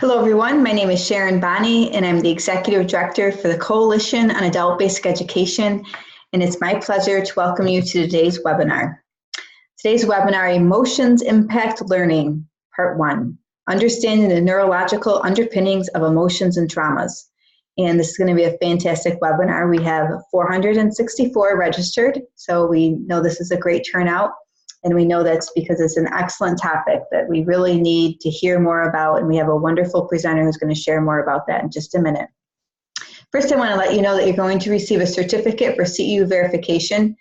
Hello, everyone. My name is Sharon Bonney, and I'm the Executive Director for the Coalition on Adult Basic Education, and it's my pleasure to welcome you to today's webinar. Today's webinar, Emotions Impact Learning, Part 1, Understanding the Neurological Underpinnings of Emotions and Traumas. And this is going to be a fantastic webinar. We have 464 registered, so we know this is a great turnout. And we know that's because it's an excellent topic that we really need to hear more about, and we have a wonderful presenter who's going to share more about that in just a minute. First, I want to let you know that you're going to receive a certificate for Ceu Verification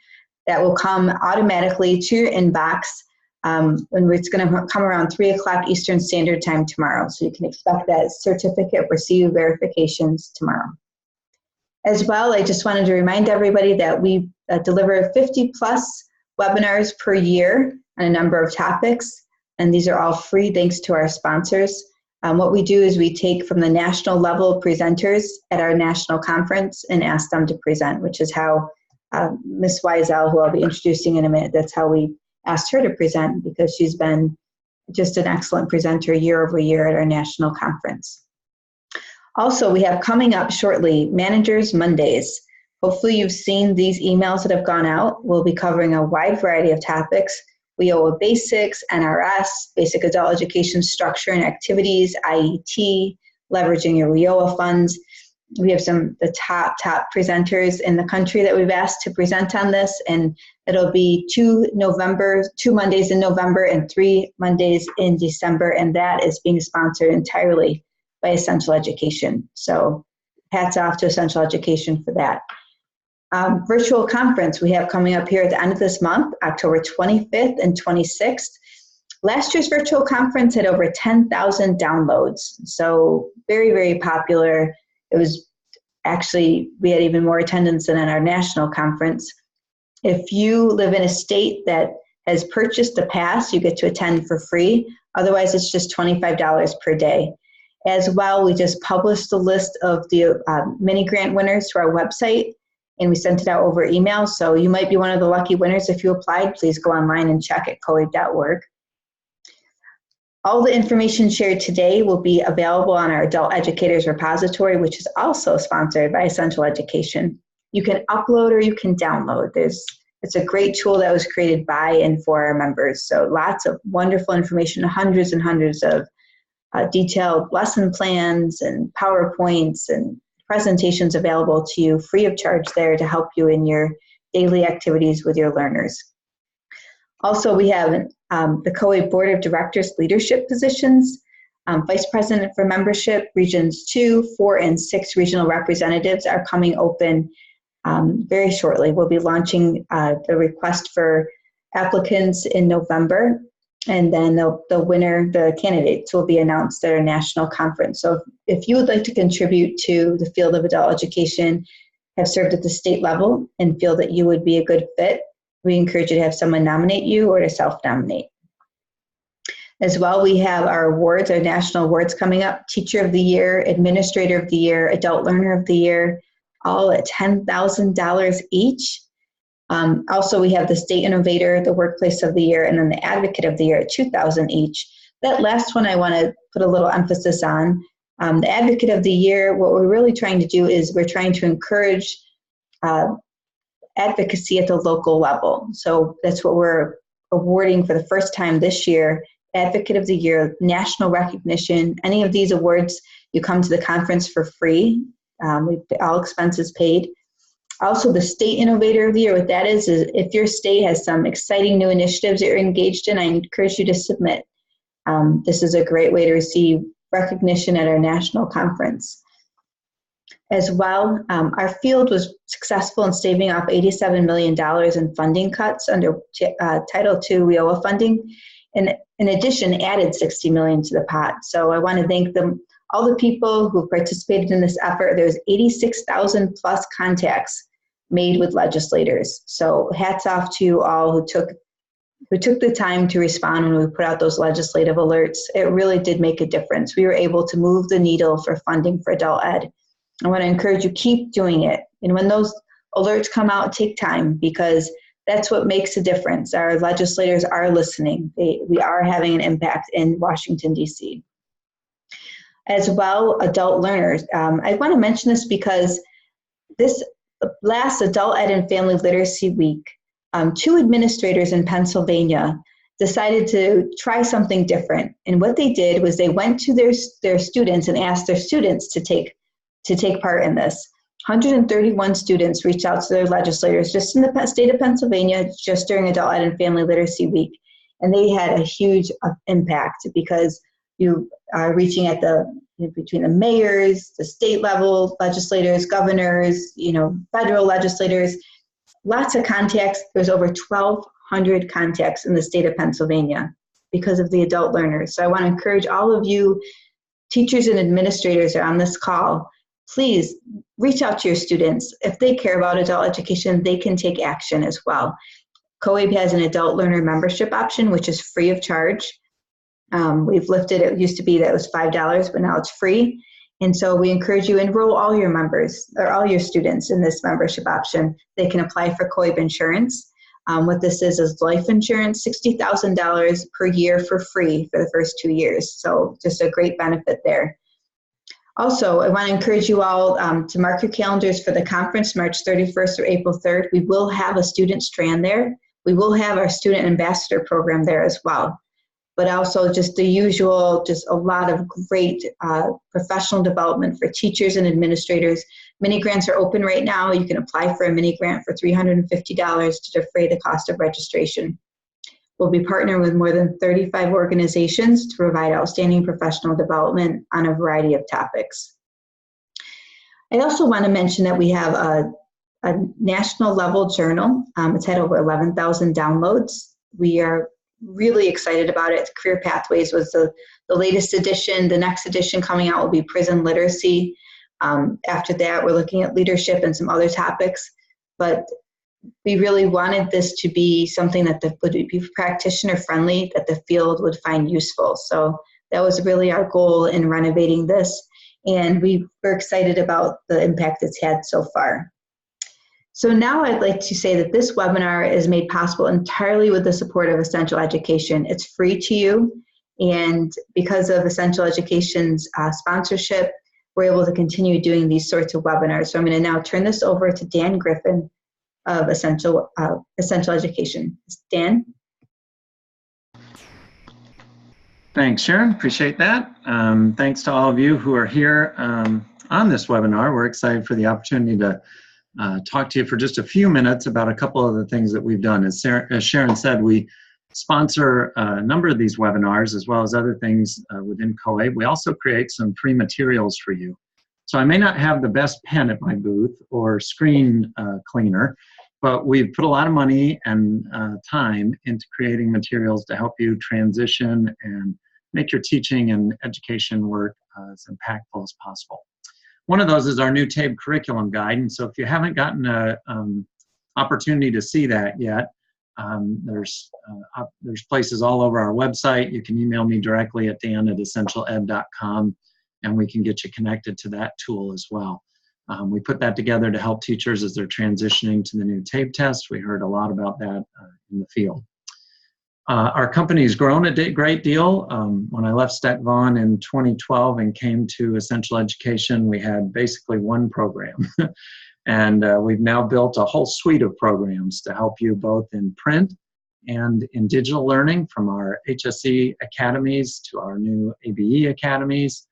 that will come automatically to your inbox when it's going to come around 3 o'clock Eastern Standard Time tomorrow. So you can expect that certificate for Ceu Verifications tomorrow. As well, I just wanted to remind everybody that we deliver 50 plus webinars per year on a number of topics, and these are all free thanks to our sponsors. What we do is we take from the national level presenters at our national conference and ask them to present, which is how Ms. Wiesel, who I'll be introducing in a minute, that's how we asked her to present, because she's been just an excellent presenter year over year at our national conference. Also, we have coming up shortly Managers Mondays. Hopefully you've seen these emails that have gone out. We'll be covering a wide variety of topics: WIOA basics, NRS, basic adult education structure and activities, IET, leveraging your WIOA funds. We have the top presenters in the country that we've asked to present on this, and it'll be 2 Mondays in November and 3 Mondays in December, and that is being sponsored entirely by Essential Education. So hats off to Essential Education for that. Virtual conference we have coming up here at the end of this month, October 25th and 26th. Last year's virtual conference had over 10,000 downloads, so very, very popular. It was actually, we had even more attendance than at our national conference. If you live in a state that has purchased a pass, you get to attend for free. Otherwise, it's just $25 per day. As well, we just published the list of the mini grant winners to our website, and we sent it out over email, so you might be one of the lucky winners if you applied. Please go online and check at coab.org. All the information shared today will be available on our Adult Educators Repository, which is also sponsored by Essential Education. You can upload or you can download. It's a great tool that was created by and for our members, so lots of wonderful information, hundreds and hundreds of detailed lesson plans and PowerPoints and presentations available to you free of charge there to help you in your daily activities with your learners. Also, we have the COAB Board of Directors leadership positions, Vice President for Membership, Regions 2, 4, and 6 regional representatives are coming open very shortly. We'll be launching the request for applicants in November, and then the candidates will be announced at our national conference. So if you would like to contribute to the field of adult education, have served at the state level, and feel that you would be a good fit, we encourage you to have someone nominate you or to self-nominate. As well, we have our awards, our national awards coming up: Teacher of the Year, Administrator of the Year, Adult Learner of the Year, all at $10,000 each. Also, we have the State Innovator, the Workplace of the Year, and then the Advocate of the Year at $2,000 each. That last one I want to put a little emphasis on. The Advocate of the Year, what we're really trying to do is we're trying to encourage advocacy at the local level. So that's what we're awarding for the first time this year: Advocate of the Year, national recognition. Any of these awards, you come to the conference for free. All expenses paid. Also, the State Innovator of the Year, what that is if your state has some exciting new initiatives that you're engaged in, I encourage you to submit. This is a great way to receive recognition at our national conference. As well, our field was successful in staving off $87 million in funding cuts under Title II WIOA funding, and in addition added $60 million to the pot. So I want to thank all the people who participated in this effort. There's 86,000 plus contacts made with legislators. So hats off to you all who took the time to respond when we put out those legislative alerts. It really did make a difference. We were able to move the needle for funding for adult ed. I want to encourage you, keep doing it. And when those alerts come out, take time, because that's what makes a difference. Our legislators are listening. We are having an impact in Washington, D.C. as well adult learners. I want to mention this because this last Adult Ed and Family Literacy Week, 2 administrators in Pennsylvania decided to try something different. And what they did was they went to their students and asked their students to take part in this. 131 students reached out to their legislators just in the state of Pennsylvania just during Adult Ed and Family Literacy Week. And they had a huge impact because you are reaching at between the mayors, the state level legislators, governors, federal legislators, lots of contacts. There's over 1,200 contacts in the state of Pennsylvania because of the adult learners. So I want to encourage all of you teachers and administrators are on this call. Please reach out to your students. If they care about adult education, they can take action as well. COABE has an adult learner membership option, which is free of charge. We've lifted it. Used to be that it was $5, but now it's free. And so we encourage you to enroll all your members or all your students in this membership option. They can apply for COABE insurance. What this is life insurance, $60,000 per year for free for the first 2 years. So just a great benefit there. Also, I want to encourage you all to mark your calendars for the conference, March 31st or April 3rd. We will have a student strand there. We will have our student ambassador program there as well. But also just the usual, just a lot of great professional development for teachers and administrators. Mini grants are open right now. You can apply for a mini grant for $350 to defray the cost of registration. We'll be partnering with more than 35 organizations to provide outstanding professional development on a variety of topics. I also want to mention that we have a national level journal. It's had over 11,000 downloads. We are really excited about it. Career Pathways was the latest edition. The next edition coming out will be prison literacy. After that, we're looking at leadership and some other topics. But we really wanted this to be something that would be practitioner friendly, that the field would find useful. So that was really our goal in renovating this. And we were excited about the impact it's had so far. So now I'd like to say that this webinar is made possible entirely with the support of Essential Education. It's free to you, and because of Essential Education's sponsorship, we're able to continue doing these sorts of webinars. So I'm going to now turn this over to Dan Griffin of Essential Education. Dan? Thanks, Sharon. Appreciate that. Thanks to all of you who are here on this webinar. We're excited for the opportunity to talk to you for just a few minutes about a couple of the things that we've done. As Sharon said, we sponsor a number of these webinars as well as other things within COABE. We also create some free materials for you. So I may not have the best pen at my booth or screen cleaner, but we've put a lot of money and time into creating materials to help you transition and make your teaching and education work as impactful as possible. One of those is our new TABE curriculum guide, and so if you haven't gotten an opportunity to see that yet, there's places all over our website. You can email me directly at dan@essentialed.com, and we can get you connected to that tool as well. We put that together to help teachers as they're transitioning to the new TABE test. We heard a lot about that in the field. Our company's grown a great deal. When I left Stet Vaughan in 2012 and came to Essential Education, we had basically one program. And we've now built a whole suite of programs to help you both in print and in digital learning, from our HSE academies to our new ABE academies.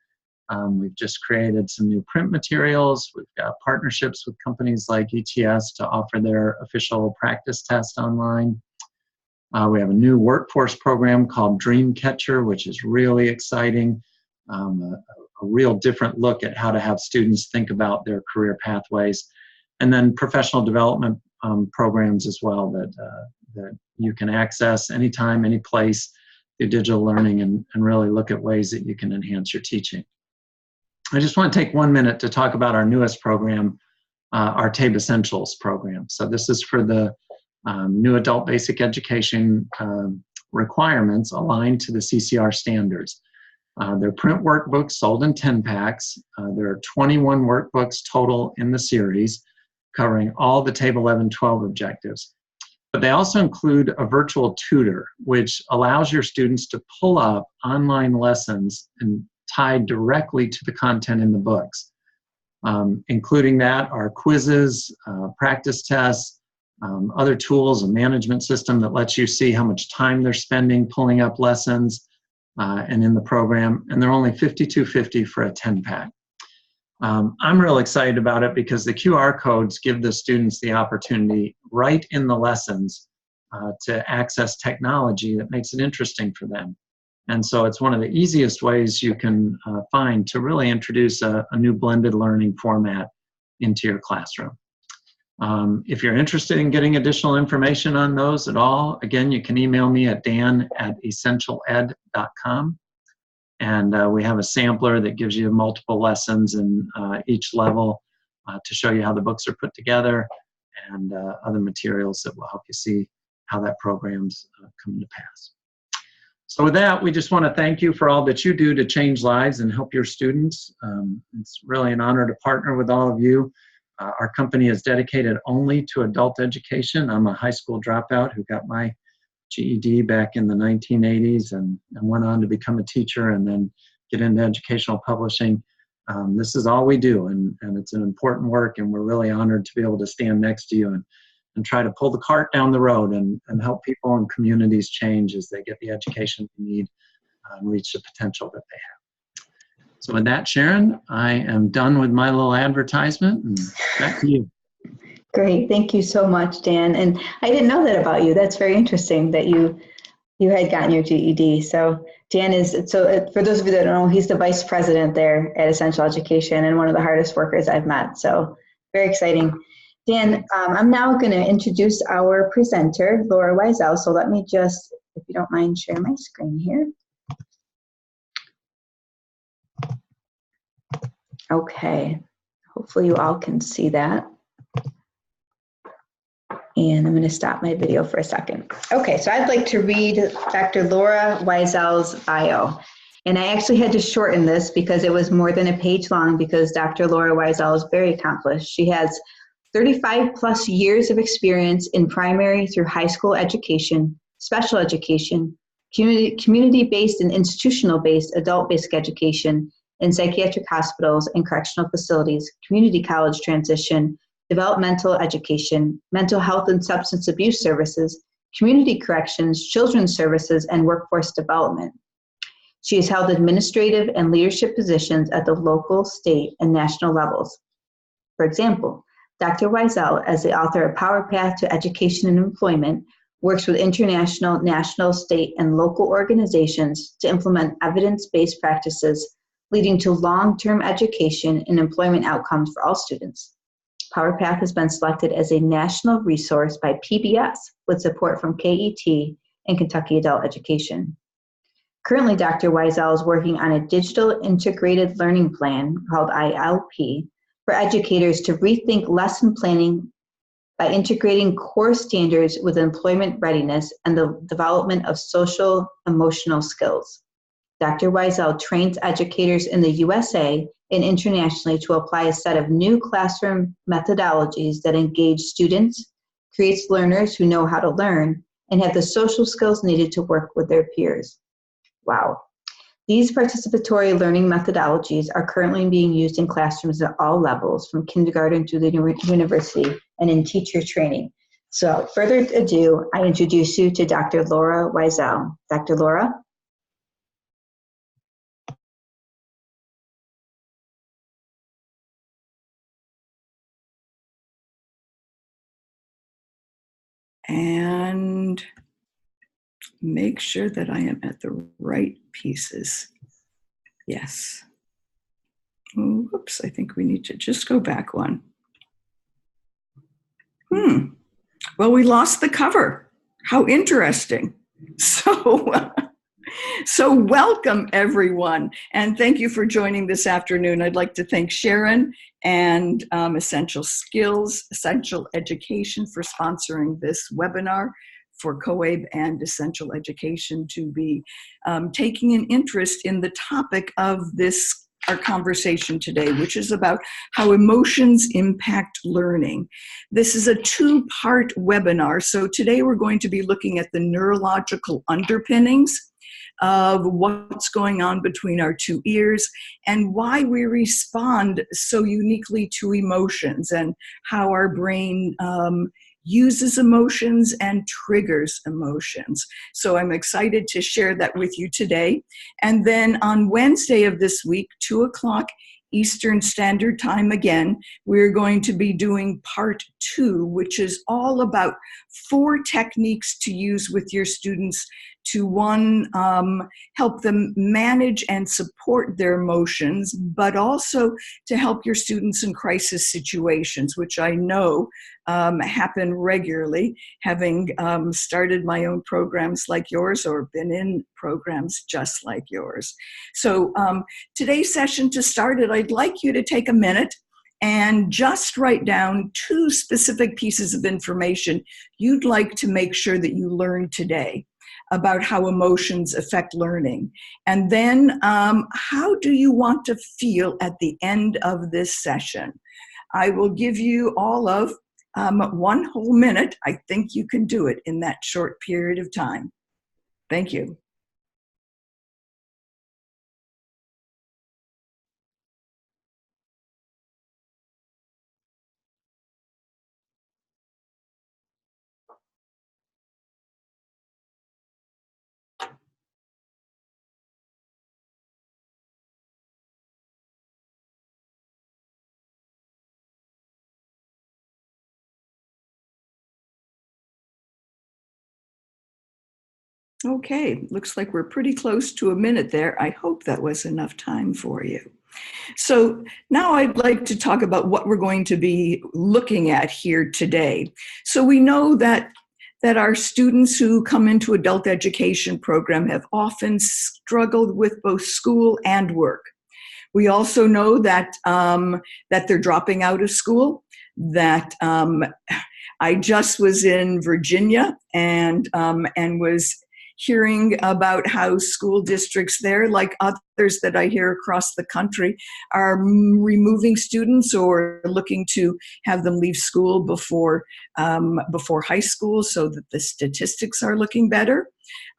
We've just created some new print materials. We've got partnerships with companies like ETS to offer their official practice test online. We have a new workforce program called Dreamcatcher, which is really exciting. A real different look at how to have students think about their career pathways. And then professional development programs as well that you can access anytime, any place through digital learning, and really look at ways that you can enhance your teaching. I just want to take 1 minute to talk about our newest program, our TABE Essentials program. So this is for the new adult basic education requirements aligned to the CCR standards. They're print workbooks sold in 10 packs. There are 21 workbooks total in the series, covering all the TABE 11-12 objectives. But they also include a virtual tutor, which allows your students to pull up online lessons and tied directly to the content in the books. Including that are quizzes, practice tests, other tools, a management system that lets you see how much time they're spending pulling up lessons and in the program, and they're only $52.50 for a 10-pack. I'm real excited about it because the QR codes give the students the opportunity right in the lessons to access technology that makes it interesting for them. And so it's one of the easiest ways you can find to really introduce a new blended learning format into your classroom. If you're interested in getting additional information on those at all, again, you can email me at dan@essentialed.com. And we have a sampler that gives you multiple lessons in each level to show you how the books are put together and other materials that will help you see how that program's coming to pass. So with that, we just want to thank you for all that you do to change lives and help your students. It's really an honor to partner with all of you. Our company is dedicated only to adult education. I'm a high school dropout who got my GED back in the 1980s and went on to become a teacher and then get into educational publishing. This is all we do, and it's an important work, and we're really honored to be able to stand next to you and try to pull the cart down the road and help people and communities change as they get the education they need and reach the potential that they have. So with that, Sharon, I am done with my little advertisement, and back to you. Great. Thank you so much, Dan. And I didn't know that about you. That's very interesting that you had gotten your GED. So Dan for those of you that don't know, he's the vice president there at Essential Education and one of the hardest workers I've met. So very exciting. Dan, I'm now going to introduce our presenter, Laura Wiesel. So let me just, if you don't mind, share my screen here. Okay. Hopefully you all can see that. And I'm going to stop my video for a second. Okay, so I'd like to read Dr. Laura Wiesel's bio. And I actually had to shorten this because it was more than a page long because Dr. Laura Wiesel is very accomplished. She has 35 plus years of experience in primary through high school education, special education, community-based and institutional-based adult basic education in psychiatric hospitals and correctional facilities, community college transition, developmental education, mental health and substance abuse services, community corrections, children's services, and workforce development. She has held administrative and leadership positions at the local, state, and national levels. For example, Dr. Wiesel, as the author of Power Path to Education and Employment, works with international, national, state, and local organizations to implement evidence-based practices leading to long-term education and employment outcomes for all students. Power Path has been selected as a national resource by PBS with support from KET and Kentucky Adult Education. Currently, Dr. Wiesel is working on a digital integrated learning plan called ILP for educators to rethink lesson planning by integrating core standards with employment readiness and the development of social emotional skills. Dr. Wiesel trains educators in the USA and internationally to apply a set of new classroom methodologies that engage students, creates learners who know how to learn, and have the social skills needed to work with their peers. Wow. These participatory learning methodologies are currently being used in classrooms at all levels, from kindergarten to the university and in teacher training. So, further ado, I introduce you to Dr. Laura Wiesel. Dr. Laura? And make sure that I am at the right pieces. Yes. Whoops, I think we need to just go back one. Well, we lost the cover. How interesting. So welcome, everyone, and thank you for joining this afternoon. I'd like to thank Sharon and Essential Education for sponsoring this webinar, for COABE and Essential Education to be taking an interest in the topic of our conversation today, which is about how emotions impact learning. This is a two-part webinar. So today we're going to be looking at the neurological underpinnings of what's going on between our two ears and why we respond so uniquely to emotions and how our brain uses emotions and triggers emotions. So I'm excited to share that with you today. And then on Wednesday of this week, 2 o'clock Eastern Standard Time again, we're going to be doing part 2, which is all about 4 techniques to use with your students to, one, help them manage and support their emotions, but also to help your students in crisis situations, which I know happen regularly, having started my own programs like yours or been in programs just like yours. So today's session, to start it, I'd like you to take a minute and just write down 2 specific pieces of information you'd like to make sure that you learn today about how emotions affect learning. And then how do you want to feel at the end of this session? I will give you all of 1 whole minute. I think you can do it in that short period of time. Thank you. Okay, looks like we're pretty close to a minute there. I hope that was enough time for you. So now I'd like to talk about what we're going to be looking at here today. So we know that our students who come into adult education program have often struggled with both school and work. We also know that that they're dropping out of school, that I just was in Virginia and was hearing about how school districts there, like others that I hear across the country, are removing students or looking to have them leave school before high school so that the statistics are looking better.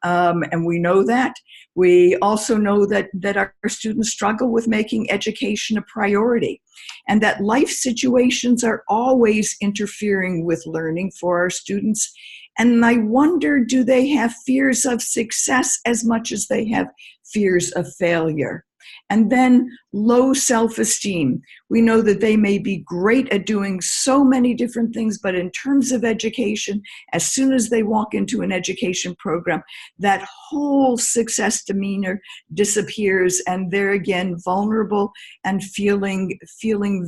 And we know that. We also know that our students struggle with making education a priority, and that life situations are always interfering with learning for our students. And I wonder, do they have fears of success as much as they have fears of failure? And then low self-esteem. We know that they may be great at doing so many different things, but in terms of education, as soon as they walk into an education program, that whole success demeanor disappears, and they're again vulnerable and feeling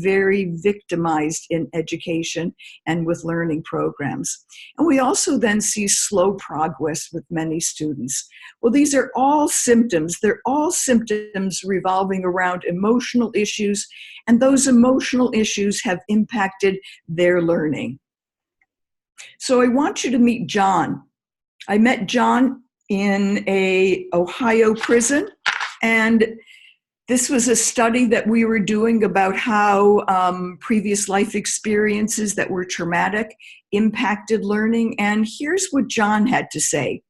very victimized in education and with learning programs. And we also then see slow progress with many students. Well, these are all symptoms. They're all symptoms revolving around emotional issues, and those emotional issues have impacted their learning. So I want you to meet John. I met John in an Ohio prison, and this was a study that we were doing about how previous life experiences that were traumatic impacted learning. And here's what John had to say.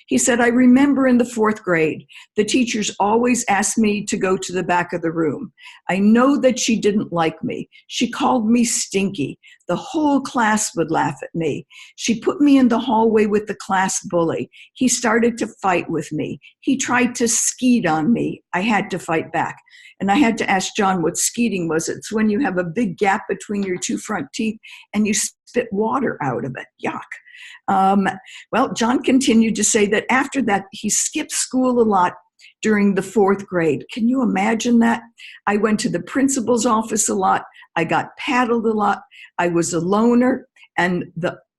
He said, I remember in the 4th grade, the teachers always asked me to go to the back of the room. I know that she didn't like me. She called me stinky. The whole class would laugh at me. She put me in the hallway with the class bully. He started to fight with me. He tried to skeet on me. I had to fight back. And I had to ask John what skeeting was. It's when you have a big gap between your 2 front teeth and you spit water out of it. Yuck. Well, John continued to say that after that, he skipped school a lot during the 4th grade. Can you imagine that? I went to the principal's office a lot. I got paddled a lot. I was a loner, and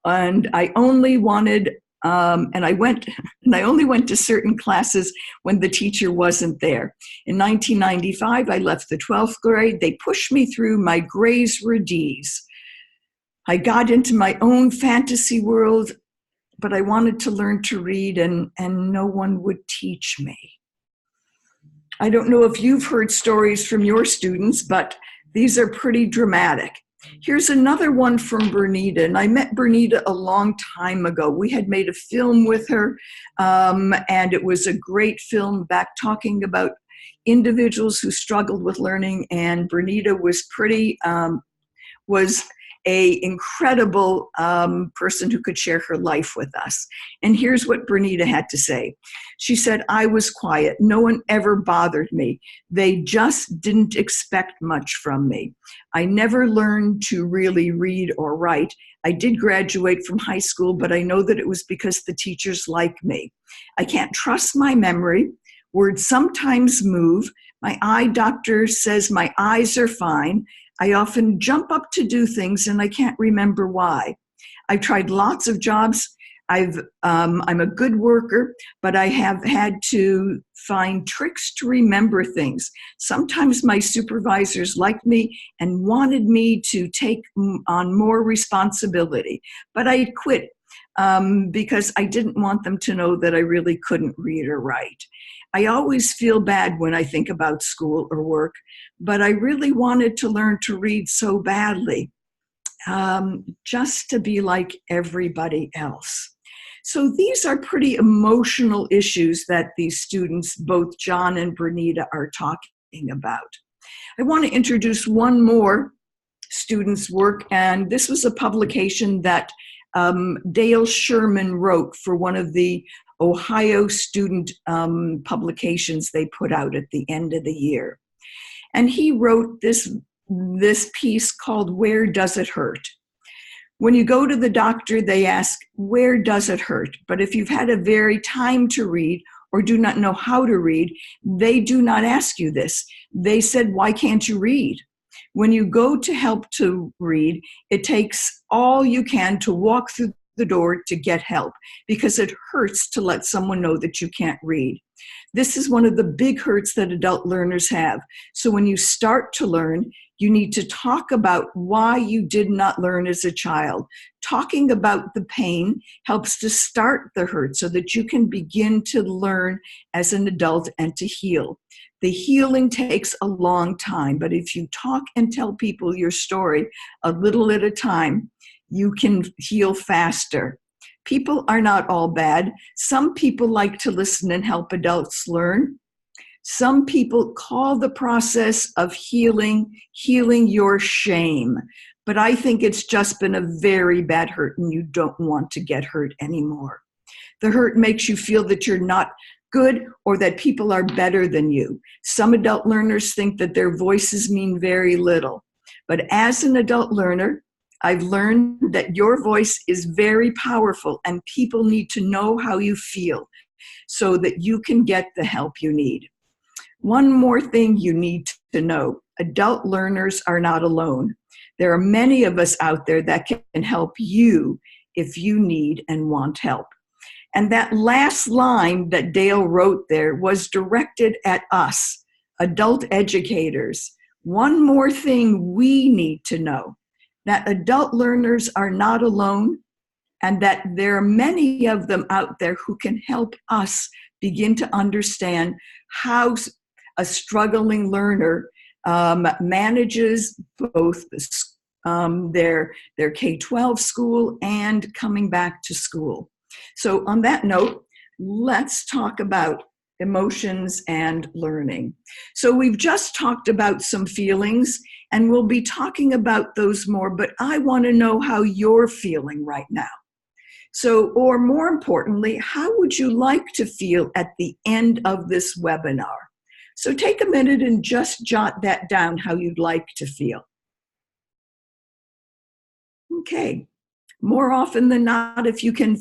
I only wanted and I only went to certain classes when the teacher wasn't there. In 1995, I left the 12th grade. They pushed me through. My grades were D's. I got into my own fantasy world, but I wanted to learn to read, and no one would teach me. I don't know if you've heard stories from your students, but these are pretty dramatic. Here's another one from Bernita, and I met Bernita a long time ago. We had made a film with her, and it was a great film back talking about individuals who struggled with learning, and Bernita was a incredible person who could share her life with us. And here's what Bernita had to say. She said, "I was quiet. No one ever bothered me. They just didn't expect much from me. I never learned to really read or write. I did graduate from high school, but I know that it was because the teachers liked me. I can't trust my memory. Words sometimes move. My eye doctor says my eyes are fine. I often jump up to do things and I can't remember why. I've tried lots of jobs. I'm a good worker, but I have had to find tricks to remember things. Sometimes my supervisors liked me and wanted me to take on more responsibility, but I quit because I didn't want them to know that I really couldn't read or write. I always feel bad when I think about school or work, but I really wanted to learn to read so badly, just to be like everybody else." So these are pretty emotional issues that these students, both John and Bernita, are talking about. I want to introduce one more student's work, and this was a publication that Dale Sherman wrote for one of the Ohio student publications they put out at the end of the year. And he wrote this piece called "Where Does It Hurt?" When you go to the doctor, they ask, "Where does it hurt?" But if you've had a very time to read or do not know how to read, they do not ask you this. They said, "Why can't you read?" When you go to help to read, it takes all you can to walk through the door to get help, because it hurts to let someone know that you can't read. This is one of the big hurts that adult learners have. So when you start to learn, you need to talk about why you did not learn as a child. Talking about the pain helps to start the hurt so that you can begin to learn as an adult and to heal. The healing takes a long time, but if you talk and tell people your story a little at a time, you can heal faster. People are not all bad. Some people like to listen and help adults learn. Some people call the process of healing your shame. But I think it's just been a very bad hurt and you don't want to get hurt anymore. The hurt makes you feel that you're not good or that people are better than you. Some adult learners think that their voices mean very little. But as an adult learner, I've learned that your voice is very powerful and people need to know how you feel so that you can get the help you need. One more thing you need to know: adult learners are not alone. There are many of us out there that can help you if you need and want help. And that last line that Dale wrote there was directed at us, adult educators. One more thing we need to know: that adult learners are not alone, and that there are many of them out there who can help us begin to understand how a struggling learner manages both their K-12 school and coming back to school. So on that note, let's talk about emotions and learning. So we've just talked about some feelings, and we'll be talking about those more, but I want to know how you're feeling right now. So, or more importantly, how would you like to feel at the end of this webinar? So take a minute and just jot that down, how you'd like to feel. Okay, more often than not, if you can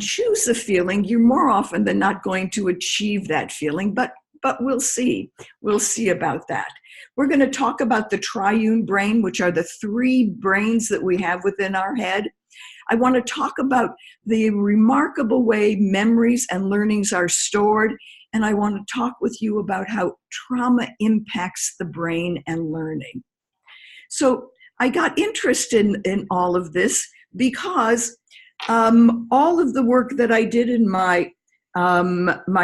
choose a feeling, you're more often than not going to achieve that feeling, but we'll see. We'll see about that. We're going to talk about the triune brain, which are the three brains that we have within our head. I want to talk about the remarkable way memories and learnings are stored, and I want to talk with you about how trauma impacts the brain and learning. So I got interested in all of this because all of the work that I did in my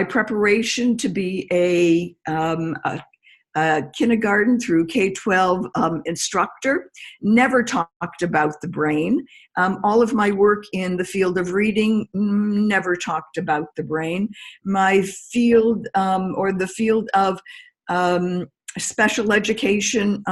preparation to be a kindergarten through K-12 instructor, never talked about the brain. All of my work in the field of reading, never talked about the brain. My field, or the field of special education,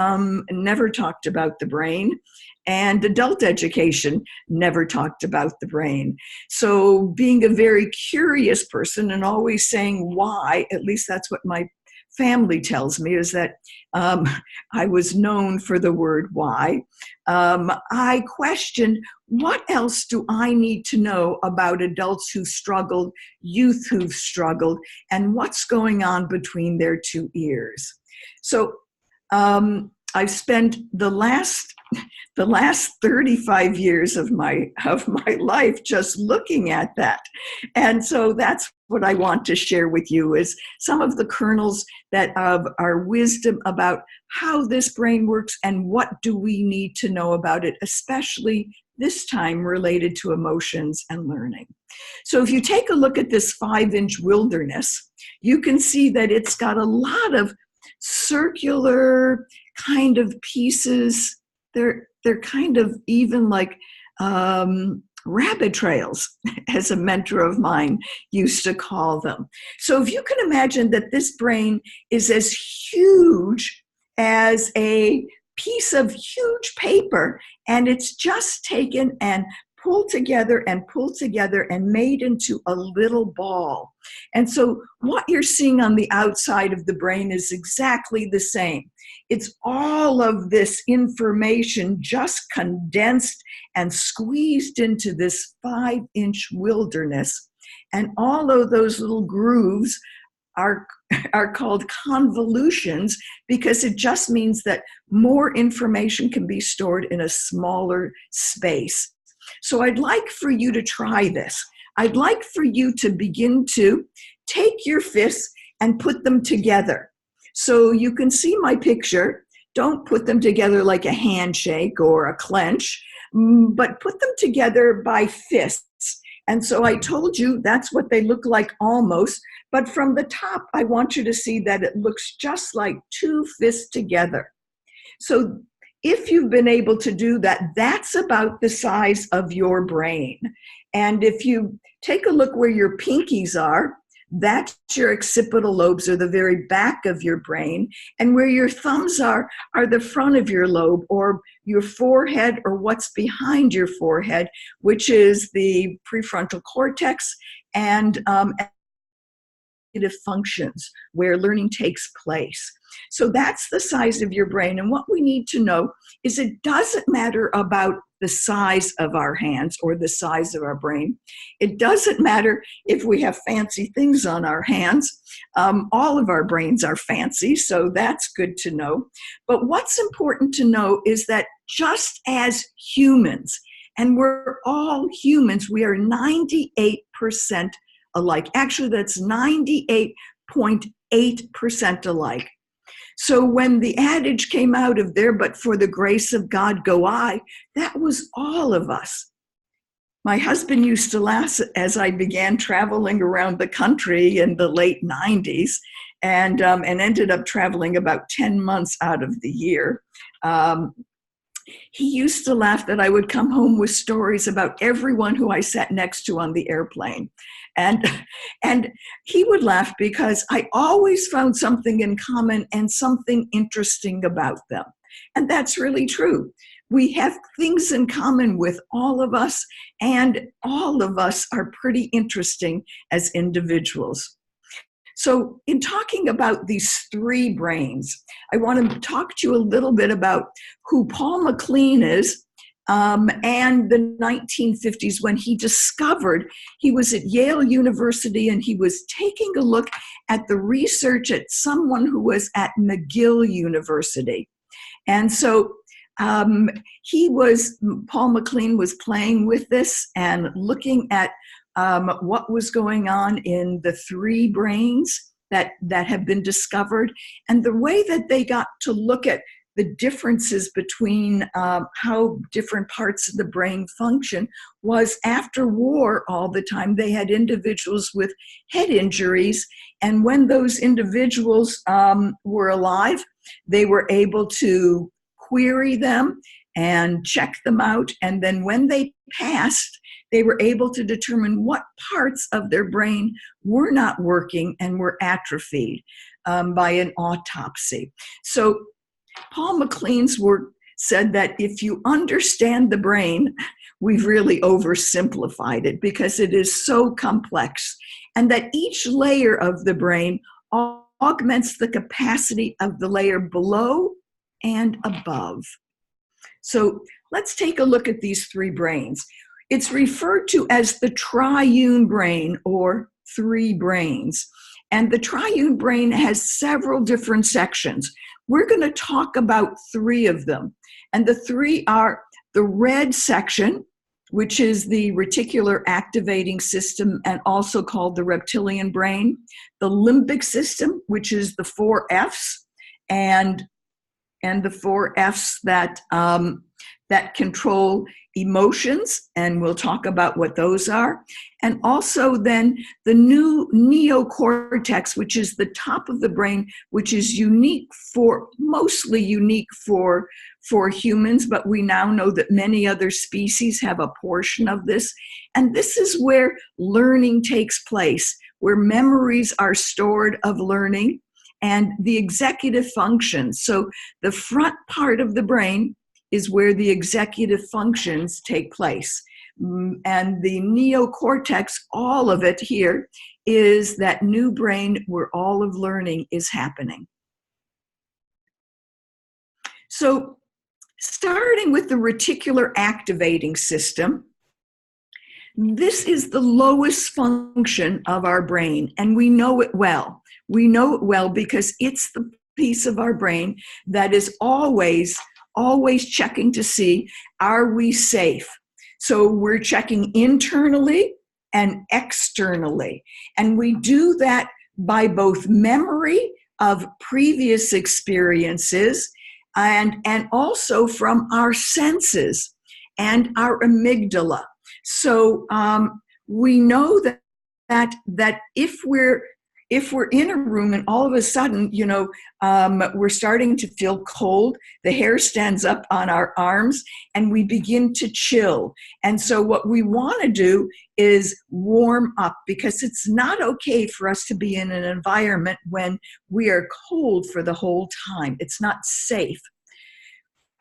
never talked about the brain. And adult education never talked about the brain. So being a very curious person and always saying why, at least that's what my family tells me, is that I was known for the word why. I questioned, what else do I need to know about adults who've struggled, youth who've struggled, and what's going on between their two ears? So I've spent the last 35 years of my life just looking at that. And so that's what I want to share with you, is some of the kernels that of our wisdom about how this brain works and what do we need to know about it, especially this time related to emotions and learning. So if you take a look at this 5-inch wilderness, you can see that it's got a lot of circular kind of pieces. They're kind of even like rabbit trails, as a mentor of mine used to call them. So if you can imagine that this brain is as huge as a piece of huge paper, and it's just taken and pulled together and made into a little ball. And so what you're seeing on the outside of the brain is exactly the same. It's all of this information just condensed and squeezed into this 5-inch wilderness. And all of those little grooves are called convolutions, because it just means that more information can be stored in a smaller space. So I'd like for you to try this. I'd like for you to begin to take your fists and put them together. So you can see my picture. Don't put them together like a handshake or a clench, but put them together by fists. And so I told you that's what they look like almost, but from the top, I want you to see that it looks just like 2 fists together. So if you've been able to do that, that's about the size of your brain. And if you take a look where your pinkies are, that's your occipital lobes, or the very back of your brain. And where your thumbs are the front of your lobe, or your forehead, or what's behind your forehead, which is the prefrontal cortex and functions where learning takes place. So that's the size of your brain. And what we need to know is it doesn't matter about the size of our hands or the size of our brain. It doesn't matter if we have fancy things on our hands. All of our brains are fancy, so that's good to know. But what's important to know is that just as humans, and we're all humans, we are 98% alike. Actually, that's 98.8% alike. So when the adage came out of there, but for the grace of God go I, that was all of us. My husband used to laugh as I began traveling around the country in the late 90s and ended up traveling about 10 months out of the year. He used to laugh that I would come home with stories about everyone who I sat next to on the airplane. And he would laugh because I always found something in common and something interesting about them. And that's really true. We have things in common with all of us, and all of us are pretty interesting as individuals. So in talking about these 3 brains, I want to talk to you a little bit about who Paul MacLean is, and the 1950s when he was at Yale University and he was taking a look at the research at someone who was at McGill University. And so Paul MacLean was playing with this and looking at what was going on in the 3 brains that have been discovered. And the way that they got to look at the differences between how different parts of the brain function was after war all the time. They had individuals with head injuries, and when those individuals were alive, they were able to query them and check them out, and then when they passed, they were able to determine what parts of their brain were not working and were atrophied by an autopsy. So Paul MacLean's work said that if you understand the brain, we've really oversimplified it because it is so complex, and that each layer of the brain augments the capacity of the layer below and above. So let's take a look at these three brains. It's referred to as the triune brain, or three brains. And the triune brain has several different sections. We're going to talk about three of them. And the three are the red section, which is the reticular activating system and also called the reptilian brain, the limbic system, which is the 4 Fs, and the 4 Fs that control emotions, and we'll talk about what those are. And also then the new neocortex, which is the top of the brain, which is mostly unique for humans, but we now know that many other species have a portion of this. And this is where learning takes place, where memories are stored of learning, and the executive functions. So the front part of the brain is where the executive functions take place. And the neocortex, all of it here, is that new brain where all of learning is happening. So starting with the reticular activating system, this is the lowest function of our brain, and we know it well. We know it well because it's the piece of our brain that is always checking to see, are we safe? So we're checking internally and externally. And we do that by both memory of previous experiences and also from our senses and our amygdala. So we know that if we're in a room and all of a sudden, we're starting to feel cold, the hair stands up on our arms and we begin to chill. And so what we want to do is warm up, because it's not okay for us to be in an environment when we are cold for the whole time. It's not safe.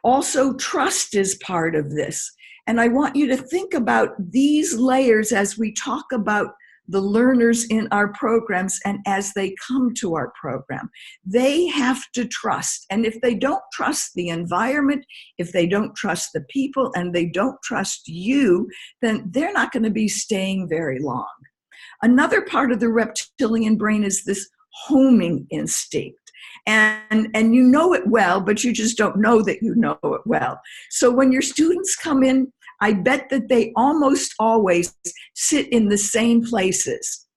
Also, trust is part of this. And I want you to think about these layers as we talk about the learners in our programs and as they come to our program. They have to trust. And if they don't trust the environment, if they don't trust the people, and they don't trust you, then they're not going to be staying very long. Another part of the reptilian brain is this homing instinct. And you know it well, but you just don't know that you know it well. So when your students come in, I bet that they almost always sit in the same places.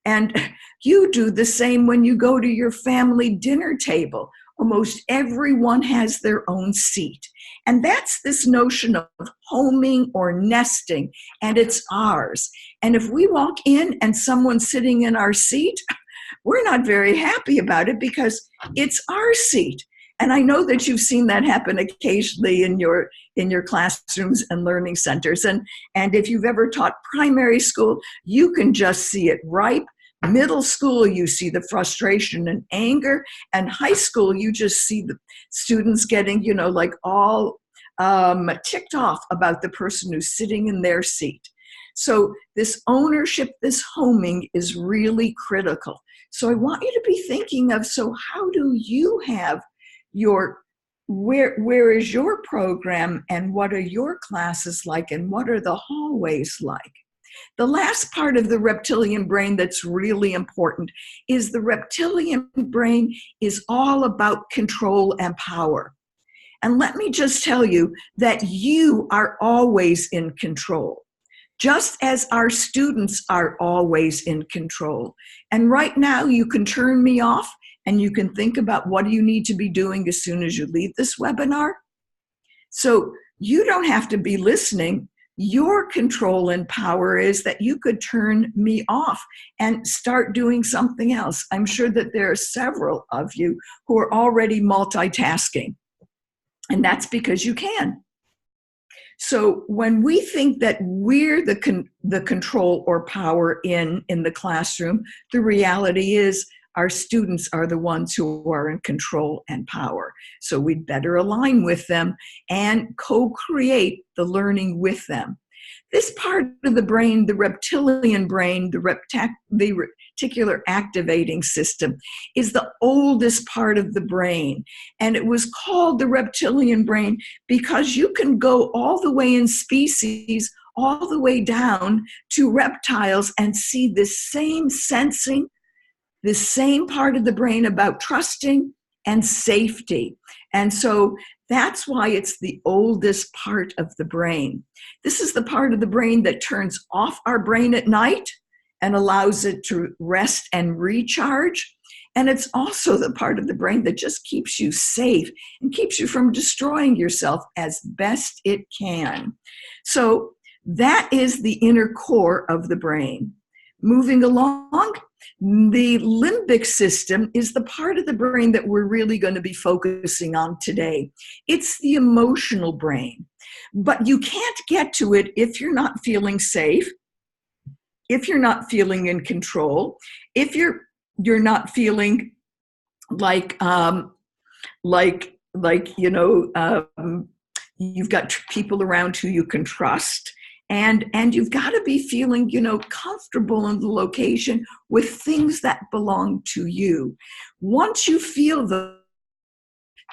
And you do the same when you go to your family dinner table. Almost everyone has their own seat. And that's this notion of homing or nesting, and it's ours. And if we walk in and someone's sitting in our seat, we're not very happy about it because it's our seat. And I know that you've seen that happen occasionally in your classrooms and learning centers. And if you've ever taught primary school, you can just see it ripe. Middle school, you see the frustration and anger. And high school, you just see the students getting, all ticked off about the person who's sitting in their seat. So this ownership, this homing is really critical. So I want you to be thinking of, so how do you have where is your program, and what are your classes like, and what are the hallways like? The last part of the reptilian brain that's really important is the reptilian brain is all about control and power. And let me just tell you that you are always in control, just as our students are always in control. And right now you can turn me off and you can think about what do you need to be doing as soon as you leave this webinar. So you don't have to be listening. Your control and power is that you could turn me off and start doing something else. I'm sure that there are several of you who are already multitasking, and that's because you can. So when we think that we're the control or power in the classroom, the reality is our students are the ones who are in control and power. So we'd better align with them and co-create the learning with them. This part of the brain, the reptilian brain, the reticular activating system, is the oldest part of the brain. And it was called the reptilian brain because you can go all the way in species, all the way down to reptiles and see this same sensing, this same part of the brain about trusting and safety. And so that's why it's the oldest part of the brain. This is the part of the brain that turns off our brain at night and allows it to rest and recharge. And it's also the part of the brain that just keeps you safe and keeps you from destroying yourself as best it can. So that is the inner core of the brain. Moving along, the limbic system is the part of the brain that we're really going to be focusing on today. It's the emotional brain, but you can't get to it if you're not feeling safe, if you're not feeling in control, if you're not feeling like you've got people around who you can trust. And you've got to be feeling, comfortable in the location with things that belong to you. Once you feel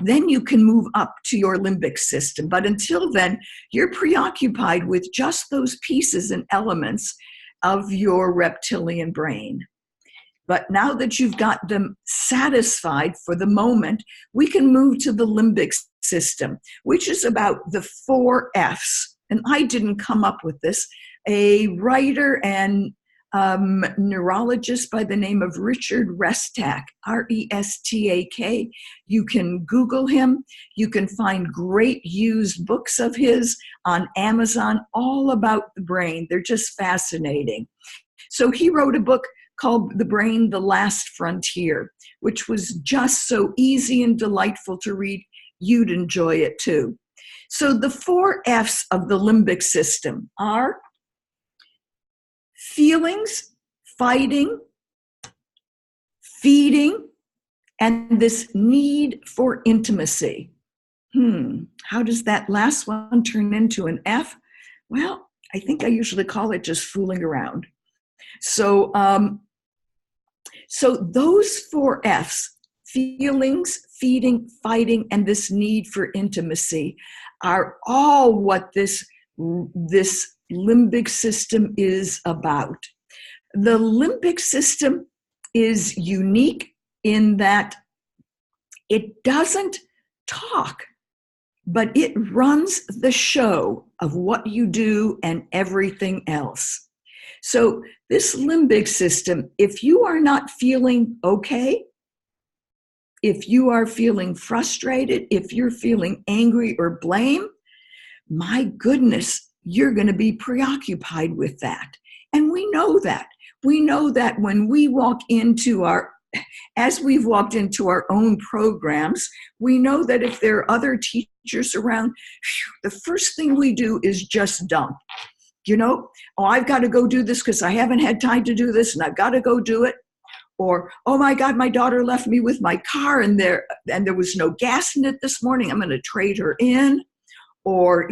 then you can move up to your limbic system. But until then, you're preoccupied with just those pieces and elements of your reptilian brain. But now that you've got them satisfied for the moment, we can move to the limbic system, which is about the 4 F's. And I didn't come up with this. A writer and neurologist by the name of Richard Restak, R-E-S-T-A-K. You can Google him. You can find great used books of his on Amazon, all about the brain. They're just fascinating. So he wrote a book called The Brain, The Last Frontier, which was just so easy and delightful to read. You'd enjoy it too. So the 4 F's of the limbic system are feelings, fighting, feeding, and this need for intimacy. How does that last one turn into an F? Well, I think I usually call it just fooling around. So, so those 4 F's, feelings, feeding, fighting, and this need for intimacy, are all what this limbic system is about. The limbic system is unique in that it doesn't talk, but it runs the show of what you do and everything else. So this limbic system, if you are not feeling okay, if you are feeling frustrated, if you're feeling angry or blame, my goodness, you're going to be preoccupied with that. And we know that. We know that when we walk into as we've walked into our own programs, we know that if there are other teachers around, the first thing we do is just dump. I've got to go do this because I haven't had time to do this and I've got to go do it. Or, oh my God, my daughter left me with my car and there was no gas in it this morning. I'm going to trade her in. Or,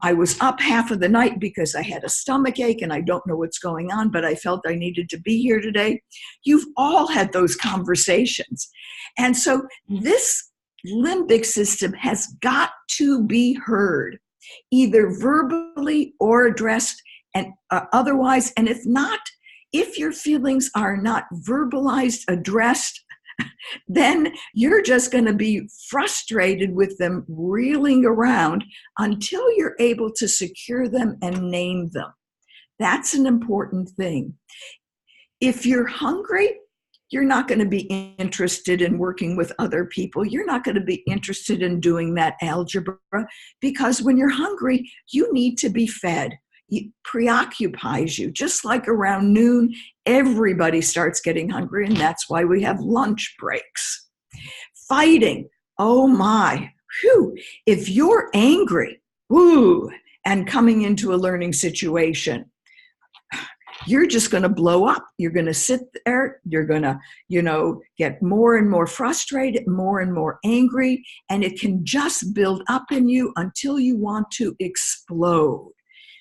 I was up half of the night because I had a stomach ache and I don't know what's going on, but I felt I needed to be here today. You've all had those conversations. And so this limbic system has got to be heard, either verbally or addressed and otherwise. And if not, if your feelings are not verbalized, addressed, then you're just going to be frustrated with them reeling around until you're able to secure them and name them. That's an important thing. If you're hungry, You're not going to be interested in working with other people. You're not going to be interested in doing that algebra, because when you're hungry, you need to be fed. It preoccupies you. Just like around noon, everybody starts getting hungry, and that's why we have lunch breaks. Fighting. Oh my, whew. If you're angry, woo, and coming into a learning situation, you're just going to blow up. You're going to sit there. You're going to, get more and more frustrated, more and more angry, and it can just build up in you until you want to explode.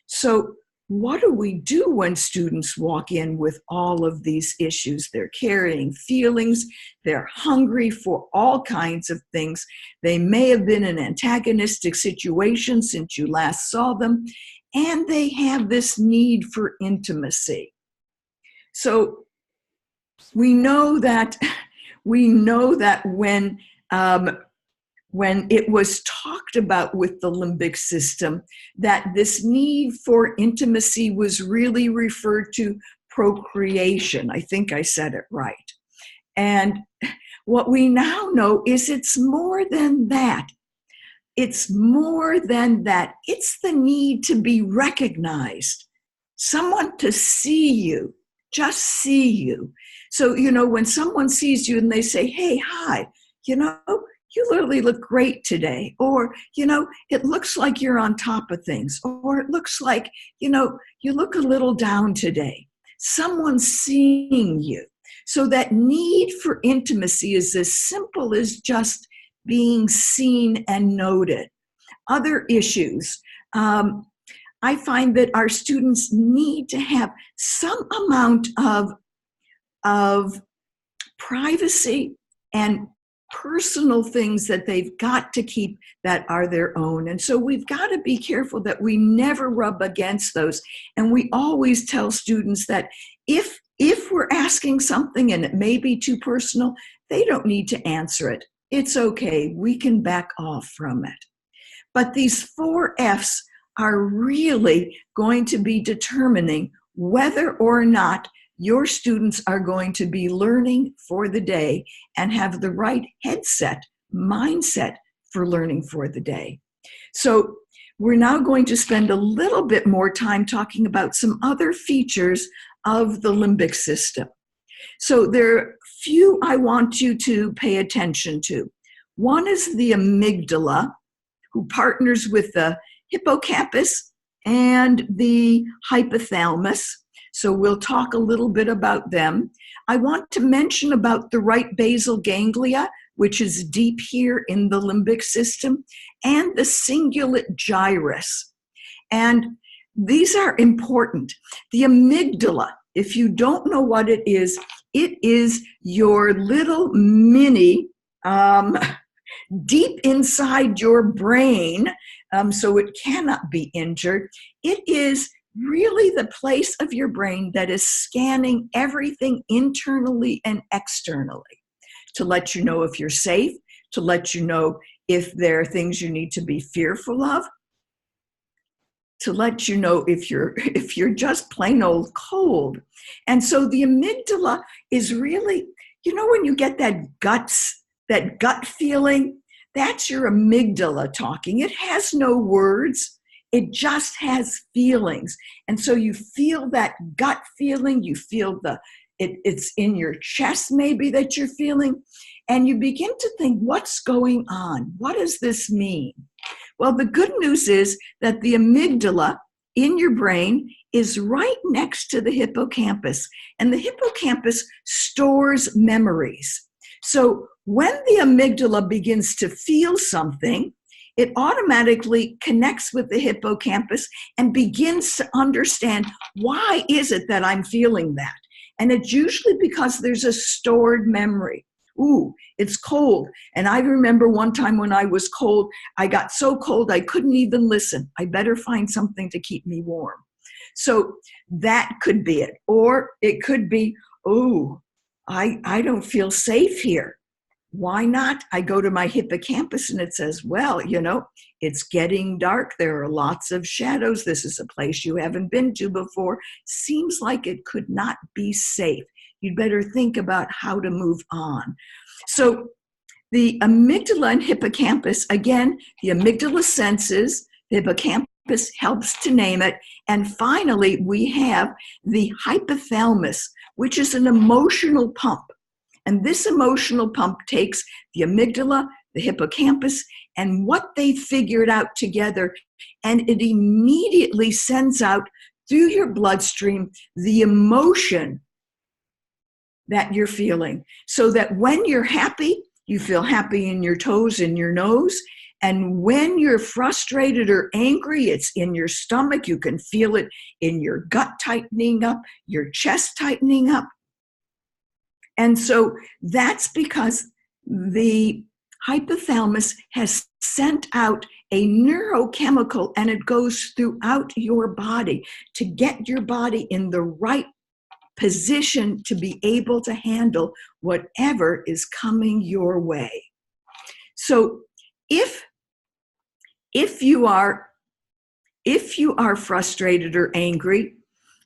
So what do we do when students walk in with all of these issues? They're carrying feelings. They're hungry for all kinds of things. They may have been in an antagonistic situation since you last saw them, and they have this need for intimacy. So we know that when it was talked about with the limbic system, that this need for intimacy was really referred to procreation. I think I said it right. And what we now know is it's more than that. It's more than that. It's the need to be recognized, someone to see you, just see you. So, when someone sees you and they say, hey, hi, you literally look great today. Or, it looks like you're on top of things. Or it looks like, you look a little down today. Someone's seeing you. So that need for intimacy is as simple as just being seen and noted. Other issues, I find that our students need to have some amount of privacy and personal things that they've got to keep that are their own. And so we've got to be careful that we never rub against those. And we always tell students that if we're asking something and it may be too personal, they don't need to answer it. It's okay. We can back off from it. But these 4 F's are really going to be determining whether or not your students are going to be learning for the day and have the right mindset for learning for the day. So we're now going to spend a little bit more time talking about some other features of the limbic system. So there are few I want you to pay attention to. One is the amygdala, who partners with the hippocampus and the hypothalamus. So we'll talk a little bit about them. I want to mention about the right basal ganglia, which is deep here in the limbic system, and the cingulate gyrus. And these are important. The amygdala, if you don't know what it is your little mini, deep inside your brain, so it cannot be injured. It is really the place of your brain that is scanning everything internally and externally to let you know if you're safe, to let you know if there are things you need to be fearful of, to let you know if you're just plain old cold. And so the amygdala is really, when you get that gut feeling, that's your amygdala talking. It has no words. It just has feelings. And so you feel that gut feeling, you feel it's in your chest maybe that you're feeling, and you begin to think, what's going on? What does this mean? Well, the good news is that the amygdala in your brain is right next to the hippocampus, and the hippocampus stores memories. So when the amygdala begins to feel something, it automatically connects with the hippocampus and begins to understand, why is it that I'm feeling that? And it's usually because there's a stored memory. Ooh, it's cold. And I remember one time when I was cold, I got so cold I couldn't even listen. I better find something to keep me warm. So that could be it. Or it could be, ooh, I don't feel safe here. Why not? I go to my hippocampus and it says, well, it's getting dark. There are lots of shadows. This is a place you haven't been to before. Seems like it could not be safe. you'd better think about how to move on. So the amygdala and hippocampus, again, the amygdala senses, the hippocampus helps to name it, and finally we have the hypothalamus, which is an emotional pump. And this emotional pump takes the amygdala, the hippocampus, and what they figured out together, and it immediately sends out through your bloodstream the emotion that you're feeling. So that when you're happy, you feel happy in your toes and your nose. And when you're frustrated or angry, it's in your stomach. You can feel it in your gut tightening up, your chest tightening up. And so that's because the hypothalamus has sent out a neurochemical, and it goes throughout your body to get your body in the right position to be able to handle whatever is coming your way. So if you are frustrated or angry,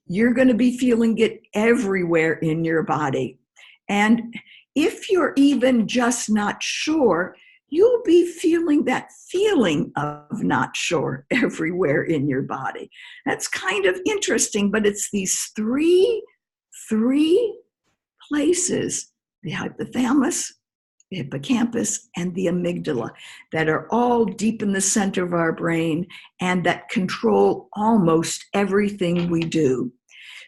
you're going to be feeling it everywhere in your body. And if you're even just not sure, you'll be feeling that feeling of not sure everywhere in your body. That's kind of interesting, but it's these three places, the hypothalamus, the hippocampus, and the amygdala, that are all deep in the center of our brain and that control almost everything we do.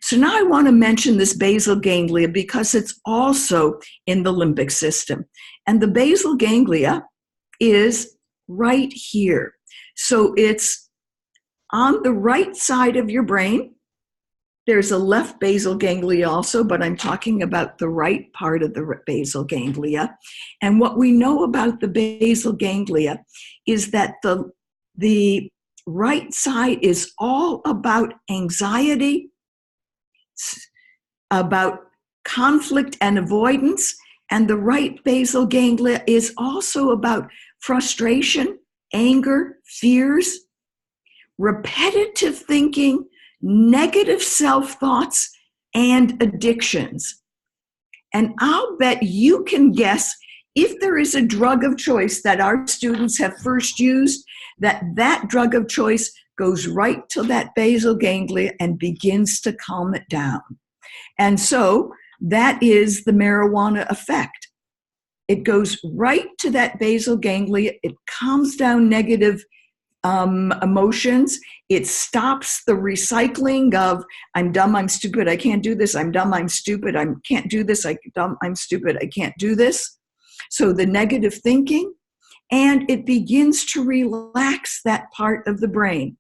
So now I want to mention this basal ganglia because it's also in the limbic system. And the basal ganglia is right here. So it's on the right side of your brain. There's a left basal ganglia also, but I'm talking about the right part of the basal ganglia. And what we know about the basal ganglia is that the right side is all about anxiety, about conflict and avoidance, and the right basal ganglia is also about frustration, anger, fears, repetitive thinking, negative self-thoughts, and addictions. And I'll bet you can guess, if there is a drug of choice that our students have first used, that drug of choice goes right to that basal ganglia and begins to calm it down. And so that is the marijuana effect. It goes right to that basal ganglia. It calms down negative emotions. It stops the recycling of, I'm dumb, I'm stupid, I can't do this, I'm dumb, I'm stupid, I can't do this, I'm stupid, I can't do this. So the negative thinking, and it begins to relax that part of the brain.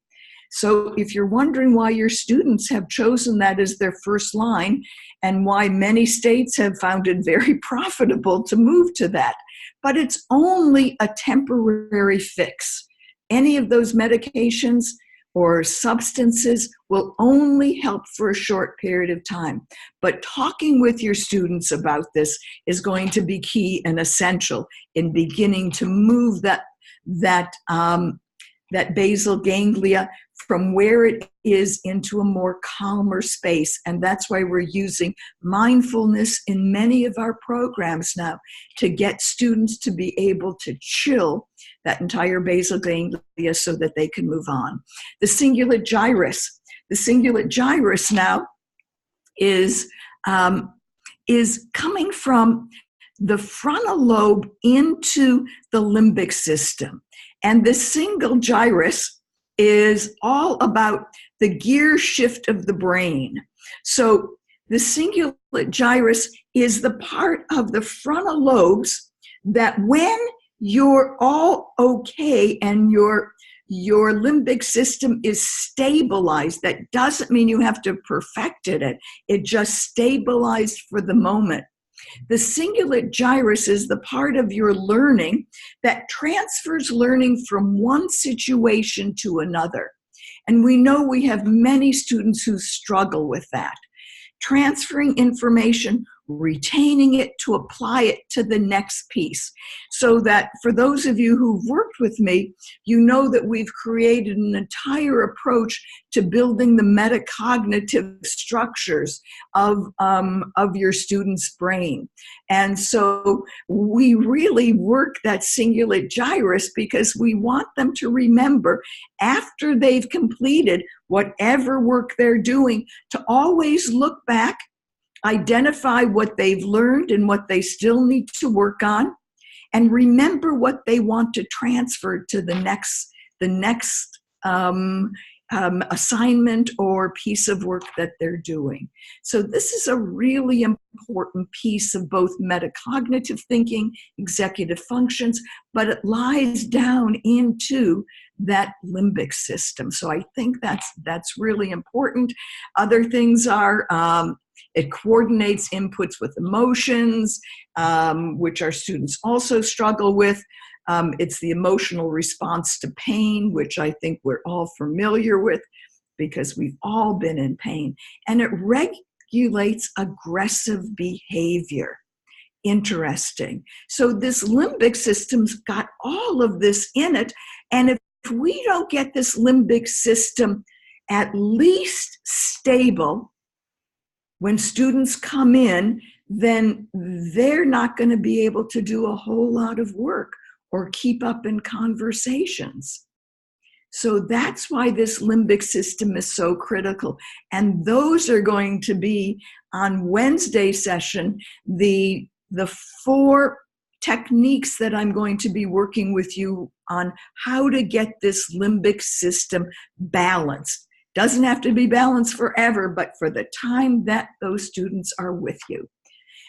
So if you're wondering why your students have chosen that as their first line and why many states have found it very profitable to move to that, but it's only a temporary fix. Any of those medications or substances will only help for a short period of time. But talking with your students about this is going to be key and essential in beginning to move that basal ganglia from where it is into a more calmer space. And that's why we're using mindfulness in many of our programs now to get students to be able to chill that entire basal ganglia so that they can move on. The cingulate gyrus. The cingulate gyrus now is coming from the frontal lobe into the limbic system. And the cingulate gyrus is all about the gear shift of the brain. So the cingulate gyrus is the part of the frontal lobes that when you're all okay and your limbic system is stabilized, that doesn't mean you have to perfect it. It just stabilized for the moment. The cingulate gyrus is the part of your learning that transfers learning from one situation to another. And we know we have many students who struggle with that. Transferring information retaining it to apply it to the next piece. So that for those of you who've worked with me, you know that we've created an entire approach to building the metacognitive structures of your student's brain. And so we really work that cingulate gyrus because we want them to remember after they've completed whatever work they're doing to always look back, identify what they've learned and what they still need to work on, and remember what they want to transfer to the next assignment or piece of work that they're doing. So this is a really important piece of both metacognitive thinking, executive functions, but it lies down into that limbic system. So I think that's really important. Other things are it coordinates inputs with emotions, which our students also struggle with. It's the emotional response to pain, which I think we're all familiar with because we've all been in pain. And it regulates aggressive behavior. Interesting. So this limbic system's got all of this in it. And if we don't get this limbic system at least stable, when students come in, then they're not going to be able to do a whole lot of work or keep up in conversations. So that's why this limbic system is so critical. And those are going to be on Wednesday session, the 4 techniques that I'm going to be working with you on how to get this limbic system balanced. Doesn't have to be balanced forever, but for the time that those students are with you.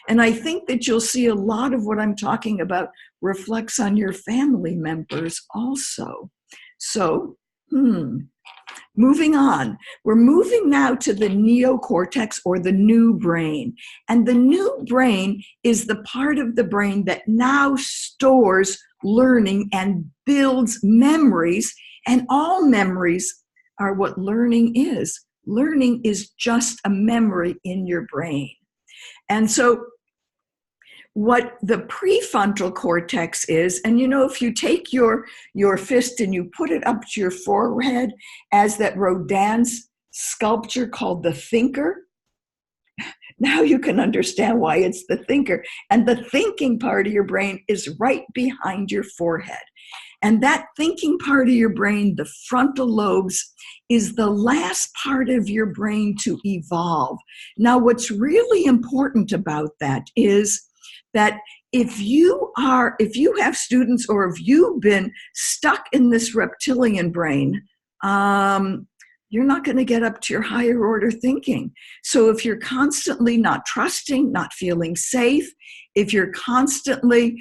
And I think that you'll see a lot of what I'm talking about reflects on your family members also. So, moving on. We're moving now to the neocortex, or the new brain. And the new brain is the part of the brain that now stores learning and builds memories, and all memories are what learning is. Learning is just a memory in your brain. And so what the prefrontal cortex is, and you know, if you take your fist and you put it up to your forehead as that Rodin's sculpture called the thinker, now you can understand why it's the thinker. And the thinking part of your brain is right behind your forehead. And that thinking part of your brain, the frontal lobes, is the last part of your brain to evolve. Now, what's really important about that is that if you have students, or if you've been stuck in this reptilian brain, you're not going to get up to your higher order thinking. So if you're constantly not trusting, not feeling safe, if you're constantly,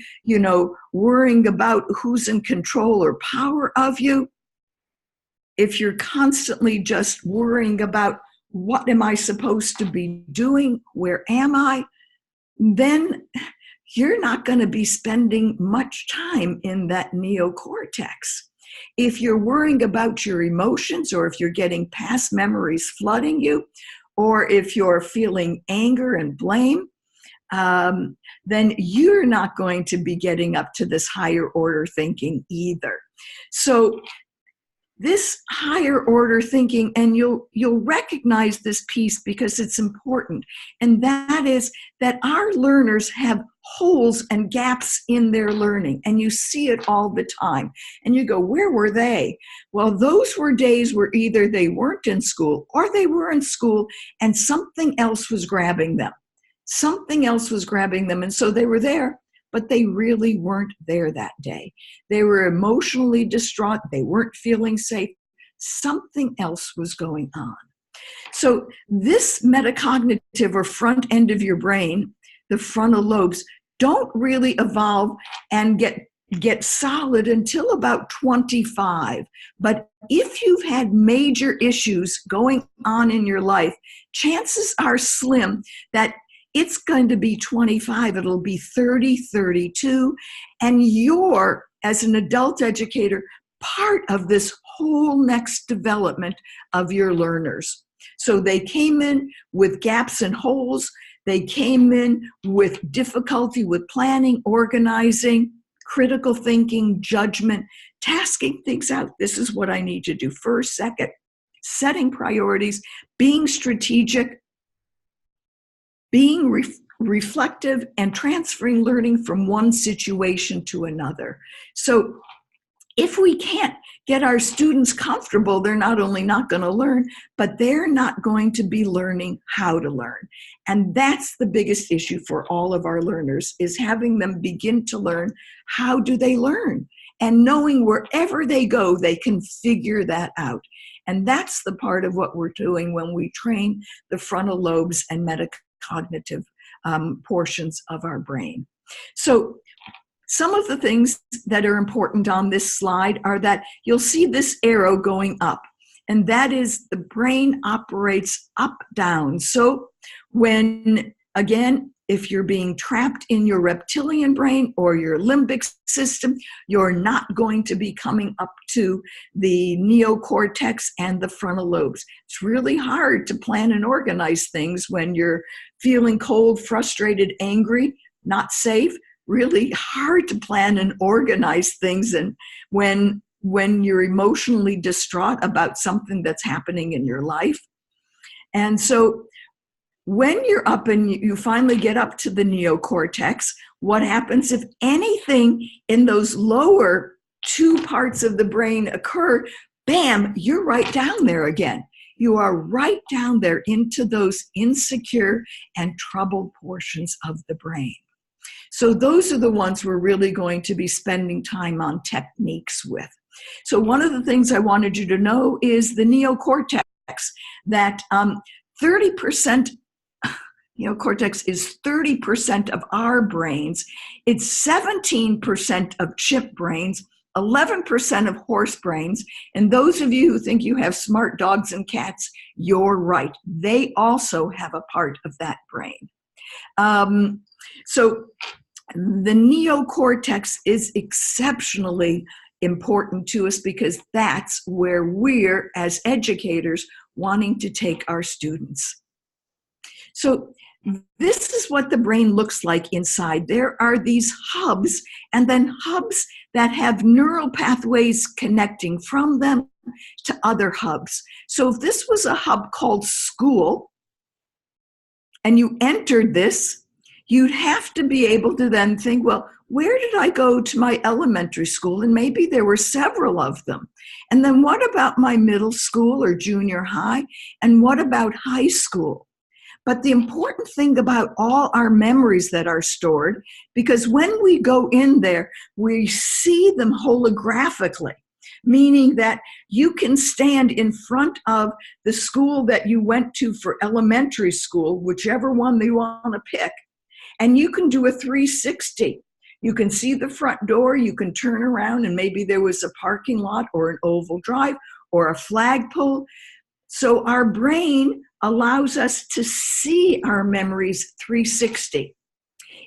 worrying about who's in control or power of you, if you're constantly just worrying about what am I supposed to be doing, where am I, then you're not going to be spending much time in that neocortex. If you're worrying about your emotions, or if you're getting past memories flooding you, or if you're feeling anger and blame, then you're not going to be getting up to this higher order thinking either. So this higher order thinking, and you'll recognize this piece because it's important, and that is that our learners have holes and gaps in their learning, and you see it all the time. And you go, where were they? Well, those were days where either they weren't in school, or they were in school and something else was grabbing them. Something else was grabbing them, and so they were there, but they really weren't there that day. They were emotionally distraught. They weren't feeling safe. Something else was going on. So this metacognitive, or front end of your brain, the frontal lobes, don't really evolve and get solid until about 25. But if you've had major issues going on in your life, chances are slim that it's going to be 25, it'll be 30, 32, and you're, as an adult educator, part of this whole next development of your learners. So they came in with gaps and holes. They came in with difficulty with planning, organizing, critical thinking, judgment, tasking things out. This is what I need to do first, second, setting priorities, being strategic, being reflective, and transferring learning from one situation to another. So if we can't get our students comfortable, they're not only not going to learn, but they're not going to be learning how to learn. And that's the biggest issue for all of our learners, is having them begin to learn how do they learn, and knowing wherever they go, they can figure that out. And that's the part of what we're doing when we train the frontal lobes and metacognitive portions of our brain. So some of the things that are important on this slide are that you'll see this arrow going up, and that is the brain operates up, down. So when, again, if you're being trapped in your reptilian brain or your limbic system, you're not going to be coming up to the neocortex and the frontal lobes. It's really hard to plan and organize things when you're feeling cold, frustrated, angry, not safe. Really hard to plan and organize things, and when you're emotionally distraught about something that's happening in your life. And so when you're up and you finally get up to the neocortex, what happens if anything in those lower two parts of the brain occur? Bam, you're right down there again. You are right down there into those insecure and troubled portions of the brain. So those are the ones we're really going to be spending time on techniques with. So one of the things I wanted you to know is the neocortex, that 30%, neocortex is 30% of our brains. It's 17% of chimp brains, 11% of horse brains. And those of you who think you have smart dogs and cats, you're right. They also have a part of that brain. So the neocortex is exceptionally important to us because that's where we're, as educators, wanting to take our students. So this is what the brain looks like inside. There are these hubs, and then hubs that have neural pathways connecting from them to other hubs. So if this was a hub called school, and you entered this, you'd have to be able to then think, well, where did I go to my elementary school? And maybe there were several of them. And then what about my middle school or junior high? And what about high school? But the important thing about all our memories that are stored, because when we go in there, we see them holographically, meaning that you can stand in front of the school that you went to for elementary school, whichever one you want to pick, and you can do a 360. You can see the front door, you can turn around, and maybe there was a parking lot or an oval drive or a flagpole. So our brain allows us to see our memories 360.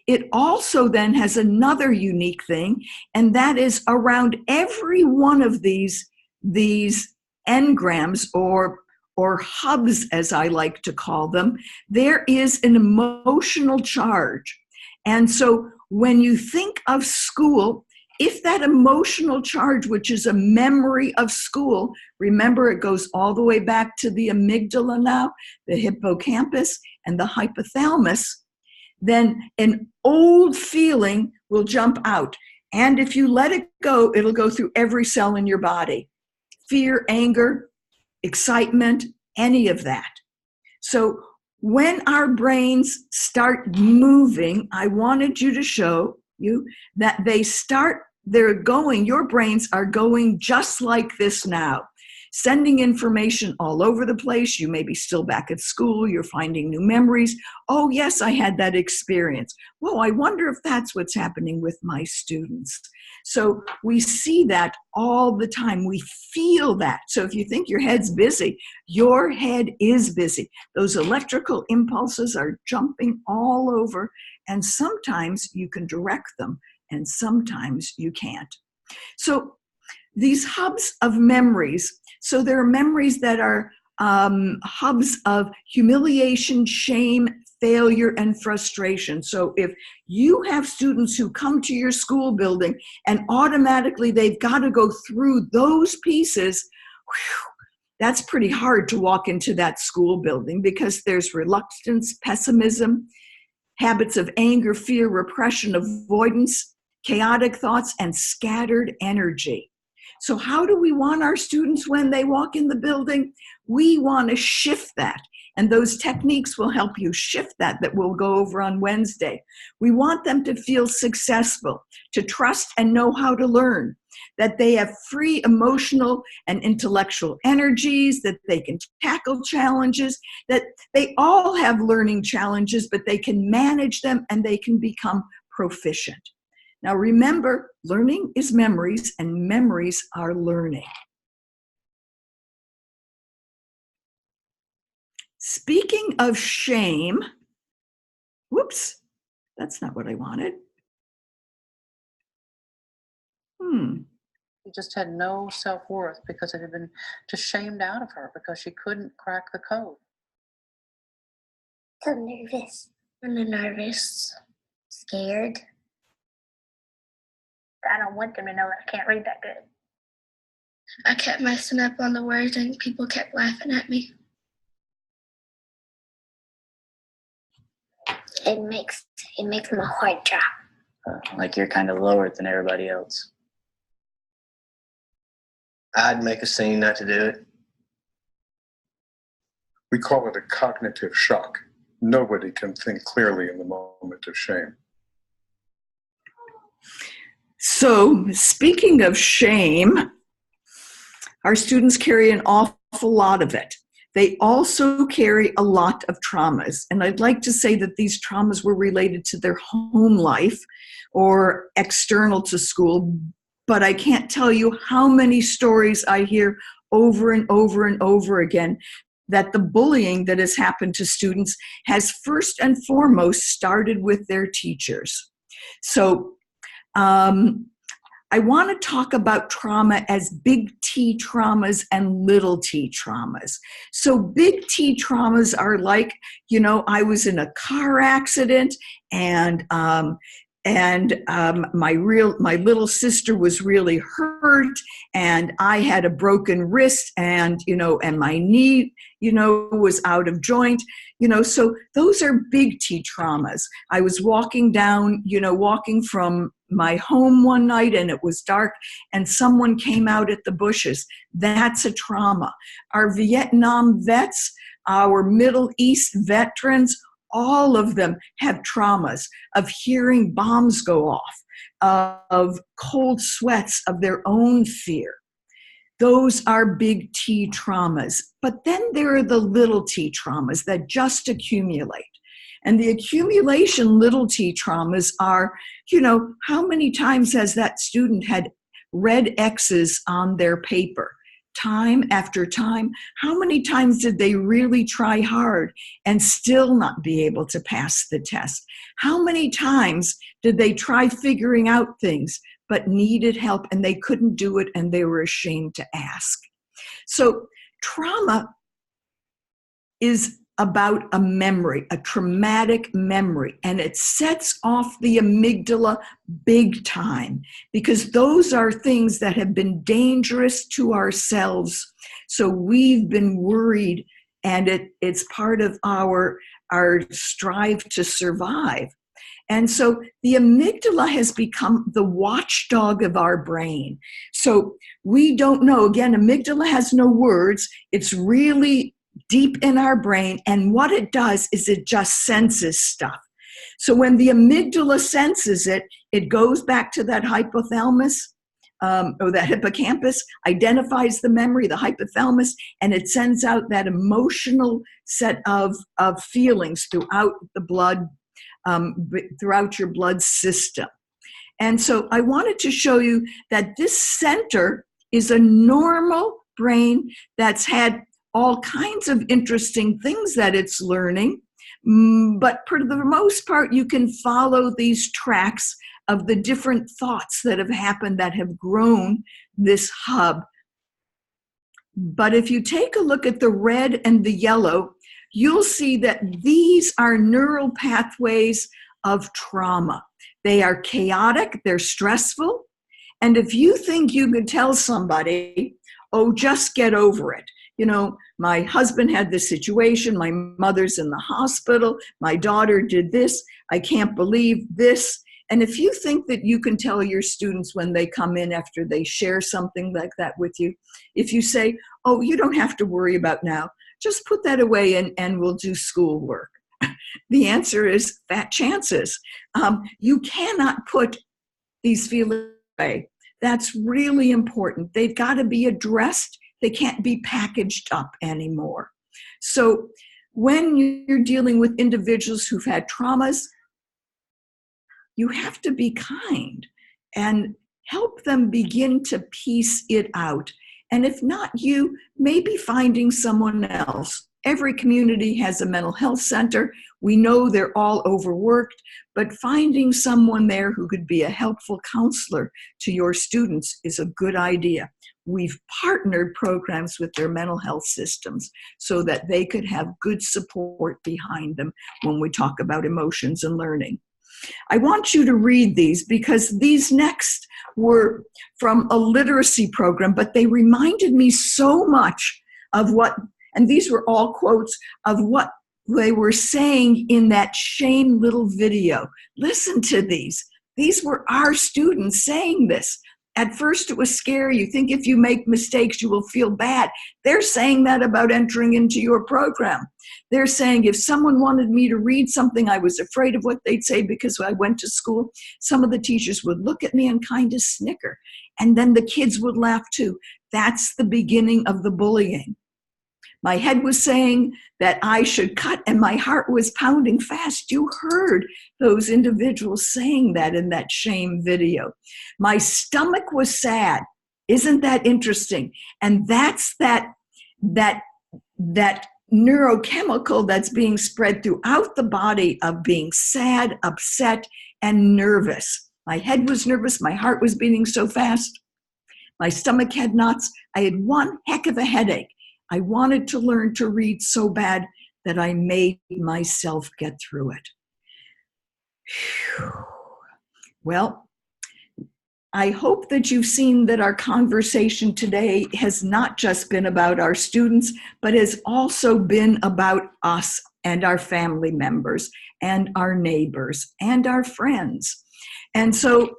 It also then has another unique thing, and that is around every one of these engrams or hubs, as I like to call them, there is an emotional charge. And so when you think of school, if that emotional charge, which is a memory of school, remember it goes all the way back to the amygdala now, the hippocampus, and the hypothalamus, then an old feeling will jump out. And if you let it go, it'll go through every cell in your body. Fear, anger, excitement, any of that. So when our brains start moving, I wanted you to show you that your brains are going just like this now, sending information all over the place. You may be still back at school, you're finding new memories. Oh yes, I had that experience. Whoa, I wonder if that's what's happening with my students. So we see that all the time. We feel that. So if you think your head's busy, your head is busy. Those electrical impulses are jumping all over, and sometimes you can direct them, and sometimes you can't. So these hubs of memories, so there are memories that are hubs of humiliation, shame, failure and frustration. So if you have students who come to your school building and automatically they've got to go through those pieces, that's pretty hard to walk into that school building, because there's reluctance, pessimism, habits of anger, fear, repression, avoidance, chaotic thoughts, and scattered energy. So how do we want our students when they walk in the building? We want to shift that. And those techniques will help you shift that we'll go over on Wednesday. We want them to feel successful, to trust and know how to learn, that they have free emotional and intellectual energies, that they can tackle challenges, that they all have learning challenges, but they can manage them and they can become proficient. Now remember, learning is memories and memories are learning. Speaking of shame, whoops, that's not what I wanted. She just had no self-worth because it had been just shamed out of her because she couldn't crack the code. So nervous. I'm nervous, scared. I don't want them to know that I can't read that good. I kept messing up on the words and people kept laughing at me. It makes my heart drop. Like you're kind of lower than everybody else. I'd make a scene not to do it. We call it a cognitive shock. Nobody can think clearly in the moment of shame. So, speaking of shame, our students carry an awful lot of it. They also carry a lot of traumas. And I'd like to say that these traumas were related to their home life or external to school, but I can't tell you how many stories I hear over and over and over again that the bullying that has happened to students has first and foremost started with their teachers. So I want to talk about trauma as big T traumas and little t traumas. So big T traumas are like, I was in a car accident and my little sister was really hurt and I had a broken wrist and my knee, was out of joint, so those are big T traumas. I was walking from my home one night and it was dark and someone came out at the bushes. That's a trauma. Our Vietnam vets, our Middle East veterans, all of them have traumas of hearing bombs go off, of cold sweats, of their own fear. Those are big T traumas. But then there are the little t traumas that just accumulate. And the accumulation little t traumas are, how many times has that student had red X's on their paper? Time after time. How many times did they really try hard and still not be able to pass the test? How many times did they try figuring out things but needed help and they couldn't do it and they were ashamed to ask? So trauma is about a memory, a traumatic memory, and it sets off the amygdala big time because those are things that have been dangerous to ourselves. So we've been worried, and it's part of our strive to survive. And so the amygdala has become the watchdog of our brain. So we don't know. Again, amygdala has no words. It's really deep in our brain, and what it does is it just senses stuff. So when the amygdala senses it, it goes back to that hypothalamus or that hippocampus, identifies the memory, the hypothalamus, and it sends out that emotional set of feelings throughout the blood, throughout your blood system. And so I wanted to show you that this center is a normal brain that's had all kinds of interesting things that it's learning, but for the most part, you can follow these tracks of the different thoughts that have happened that have grown this hub. But if you take a look at the red and the yellow, you'll see that these are neural pathways of trauma. They are chaotic, they're stressful, and if you think you could tell somebody, oh, just get over it. You know, my husband had this situation, my mother's in the hospital, my daughter did this, I can't believe this. And if you think that you can tell your students when they come in after they share something like that with you, if you say, oh, you don't have to worry about now, just put that away and we'll do schoolwork. The answer is fat chances. You cannot put these feelings away. That's really important. They've got to be addressed. They can't be packaged up anymore. So when you're dealing with individuals who've had traumas, you have to be kind and help them begin to piece it out. And if not you, maybe finding someone else. Every community has a mental health center. We know they're all overworked, but finding someone there who could be a helpful counselor to your students is a good idea. We've partnered programs with their mental health systems so that they could have good support behind them when we talk about emotions and learning. I want you to read these because these next were from a literacy program, but they reminded me so much of what, and these were all quotes of what they were saying in that shame little video. Listen to these. These were our students saying this. At first it was scary. You think if you make mistakes, you will feel bad. They're saying that about entering into your program. They're saying if someone wanted me to read something, I was afraid of what they'd say because I went to school. Some of the teachers would look at me and kind of snicker. And then the kids would laugh too. That's the beginning of the bullying. My head was saying that I should cut and my heart was pounding fast. You heard those individuals saying that in that shame video. My stomach was sad. Isn't that interesting? And that's that neurochemical that's being spread throughout the body of being sad, upset, and nervous. My head was nervous. My heart was beating so fast. My stomach had knots. I had one heck of a headache. I wanted to learn to read so bad that I made myself get through it. Whew. Well, I hope that you've seen that our conversation today has not just been about our students, but has also been about us and our family members and our neighbors and our friends. And so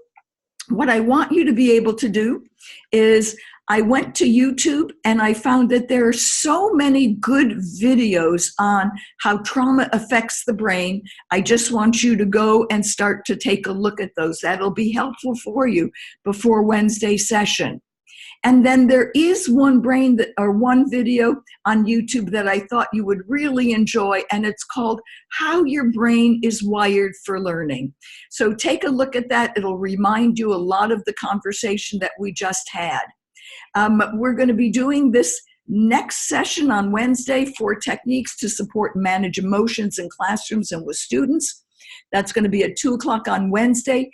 what I want you to be able to do is I went to YouTube and I found that there are so many good videos on how trauma affects the brain. I just want you to go and start to take a look at those. That'll be helpful for you before Wednesday session. And then there is one video on YouTube that I thought you would really enjoy, and it's called How Your Brain is Wired for Learning. So take a look at that. It'll remind you a lot of the conversation that we just had. We're going to be doing this next session on Wednesday for techniques to support and manage emotions in classrooms and with students. That's going to be at 2 o'clock on Wednesday.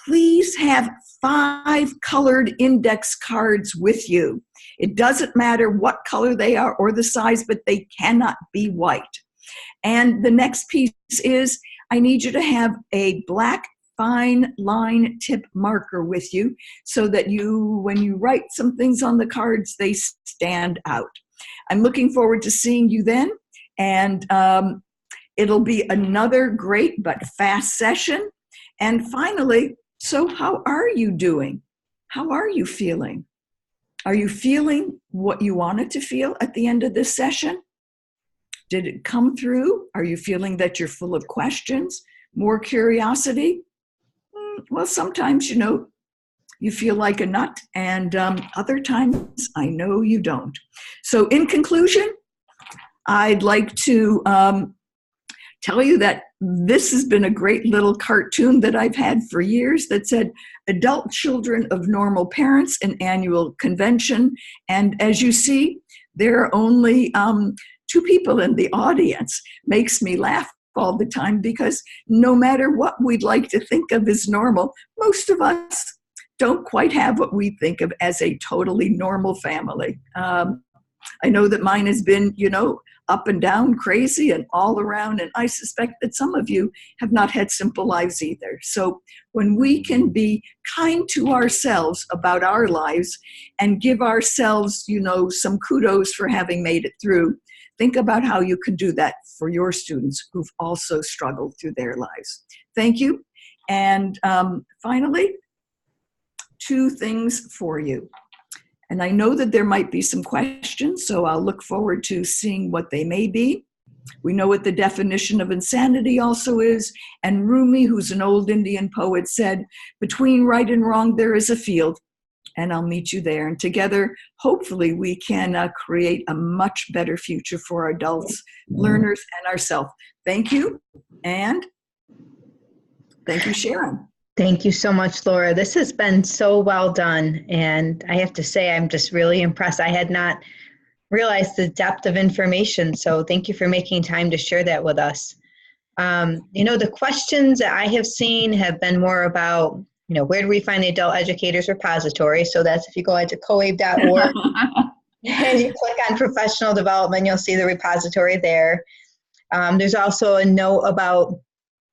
Please have 5 colored index cards with you. It doesn't matter what color they are or the size, but they cannot be white. And the next piece is I need you to have a black fine line tip marker with you so that when you write some things on the cards, they stand out. I'm looking forward to seeing you then, and it'll be another great but fast session. And finally, so how are you doing? How are you feeling? Are you feeling what you wanted to feel at the end of this session? Did it come through? Are you feeling that you're full of questions, more curiosity? Well, sometimes, you feel like a nut, and other times I know you don't. So in conclusion, I'd like to tell you that this has been a great little cartoon that I've had for years that said, adult children of normal parents, an annual convention. And as you see, there are only 2 people in the audience. Makes me laugh all the time because no matter what we'd like to think of as normal, most of us don't quite have what we think of as a totally normal family. I know that mine has been, up and down, crazy, and all around. And I suspect that some of you have not had simple lives either. So when we can be kind to ourselves about our lives and give ourselves, some kudos for having made it through, think about how you can do that for your students who've also struggled through their lives. Thank you. And finally, 2 things for you. And I know that there might be some questions, so I'll look forward to seeing what they may be. We know what the definition of insanity also is. And Rumi, who's an old Indian poet, said, between right and wrong, there is a field. And I'll meet you there. And together, hopefully, we can create a much better future for our adults, learners, and ourselves. Thank you. And thank you, Sharon. Thank you so much, Laura. This has been so well done. And I have to say, I'm just really impressed. I had not realized the depth of information. So thank you for making time to share that with us. The questions that I have seen have been more about, where do we find the Adult Educators Repository? So that's if you go into coabe.org and you click on professional development, you'll see the repository there. There's also a note about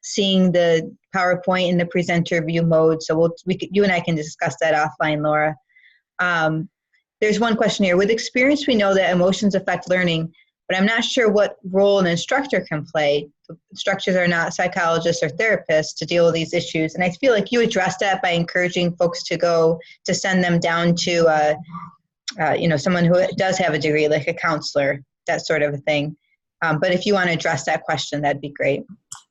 seeing the PowerPoint in the presenter view mode. So you and I can discuss that offline, Laura. There's one question here. With experience, we know that emotions affect learning, but I'm not sure what role an instructor can play. Instructors are not psychologists or therapists to deal with these issues. And I feel like you addressed that by encouraging folks to send them down to, someone who does have a degree, like a counselor, that sort of a thing. But if you want to address that question, that'd be great.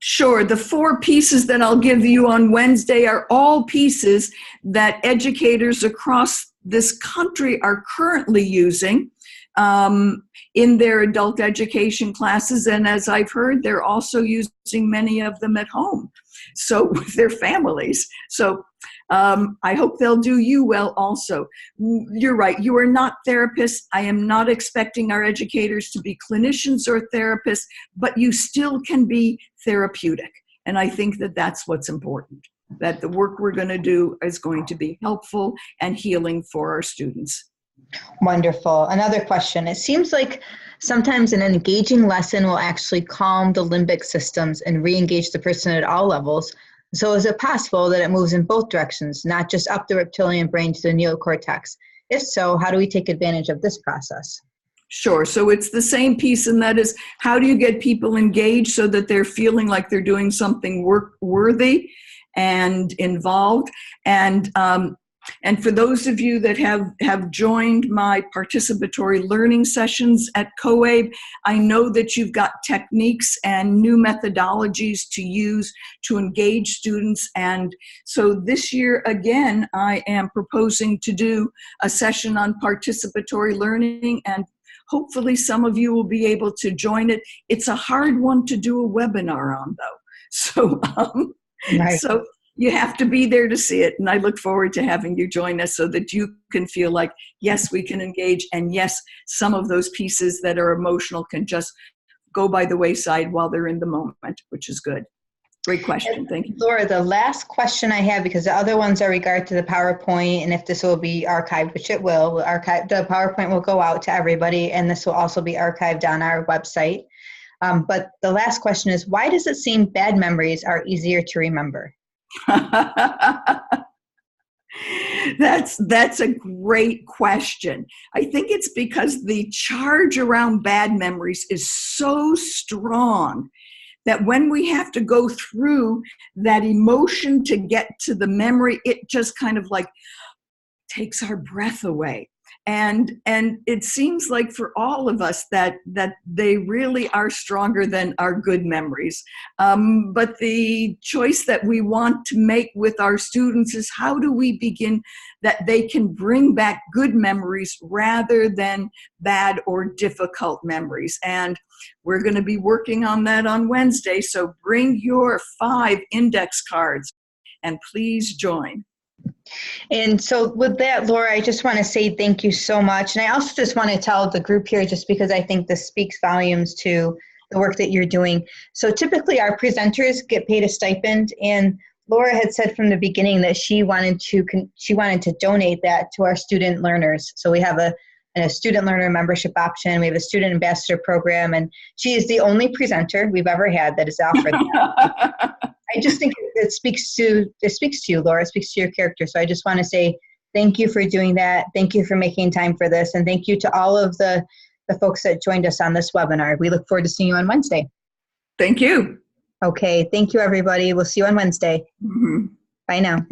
Sure. The 4 pieces that I'll give you on Wednesday are all pieces that educators across this country are currently using in their adult education classes. And as I've heard, they're also using many of them at home, so with their families. So I hope they'll do you well also. You're right. You are not therapists. I am not expecting our educators to be clinicians or therapists, but you still can be therapeutic. And I think that that's what's important, that the work we're going to do is going to be helpful and healing for our students. Wonderful. Another question. It seems like sometimes an engaging lesson will actually calm the limbic systems and re-engage the person at all levels. So is it possible that it moves in both directions, not just up the reptilian brain to the neocortex? If so, how do we take advantage of this process? Sure. So it's the same piece, and that is, how do you get people engaged so that they're feeling like they're doing something worthy and involved? And for those of you that have joined my participatory learning sessions at COABE, I know that you've got techniques and new methodologies to use to engage students. And so this year, again, I am proposing to do a session on participatory learning, and hopefully some of you will be able to join it. It's a hard one to do a webinar on, though. So, Right. So you have to be there to see it. And I look forward to having you join us so that you can feel like, yes, we can engage. And yes, some of those pieces that are emotional can just go by the wayside while they're in the moment, which is good. Great question. Thank you. Laura, the last question I have, because the other ones are regard to the PowerPoint, and if this will be archived, which it will, the PowerPoint will go out to everybody, and this will also be archived on our website. But the last question is, why does it seem bad memories are easier to remember? That's a great question. I think it's because the charge around bad memories is so strong that when we have to go through that emotion to get to the memory, it just kind of like takes our breath away. And it seems like for all of us that they really are stronger than our good memories. But the choice that we want to make with our students is, how do we begin that they can bring back good memories rather than bad or difficult memories? And we're going to be working on that on Wednesday. So bring your 5 index cards and please join. And so with that, Laura, I just want to say thank you so much. And I also just want to tell the group here, just because I think this speaks volumes to the work that you're doing. So typically our presenters get paid a stipend, and Laura had said from the beginning that she wanted to donate that to our student learners. So we have a and a student learner membership option. We have a student ambassador program, and she is the only presenter we've ever had that is offered that. I just think it speaks to you, Laura. It speaks to your character. So I just want to say thank you for doing that. Thank you for making time for this, and thank you to all of the folks that joined us on this webinar. We look forward to seeing you on Wednesday. Thank you. Okay, thank you, everybody. We'll see you on Wednesday. Mm-hmm. Bye now.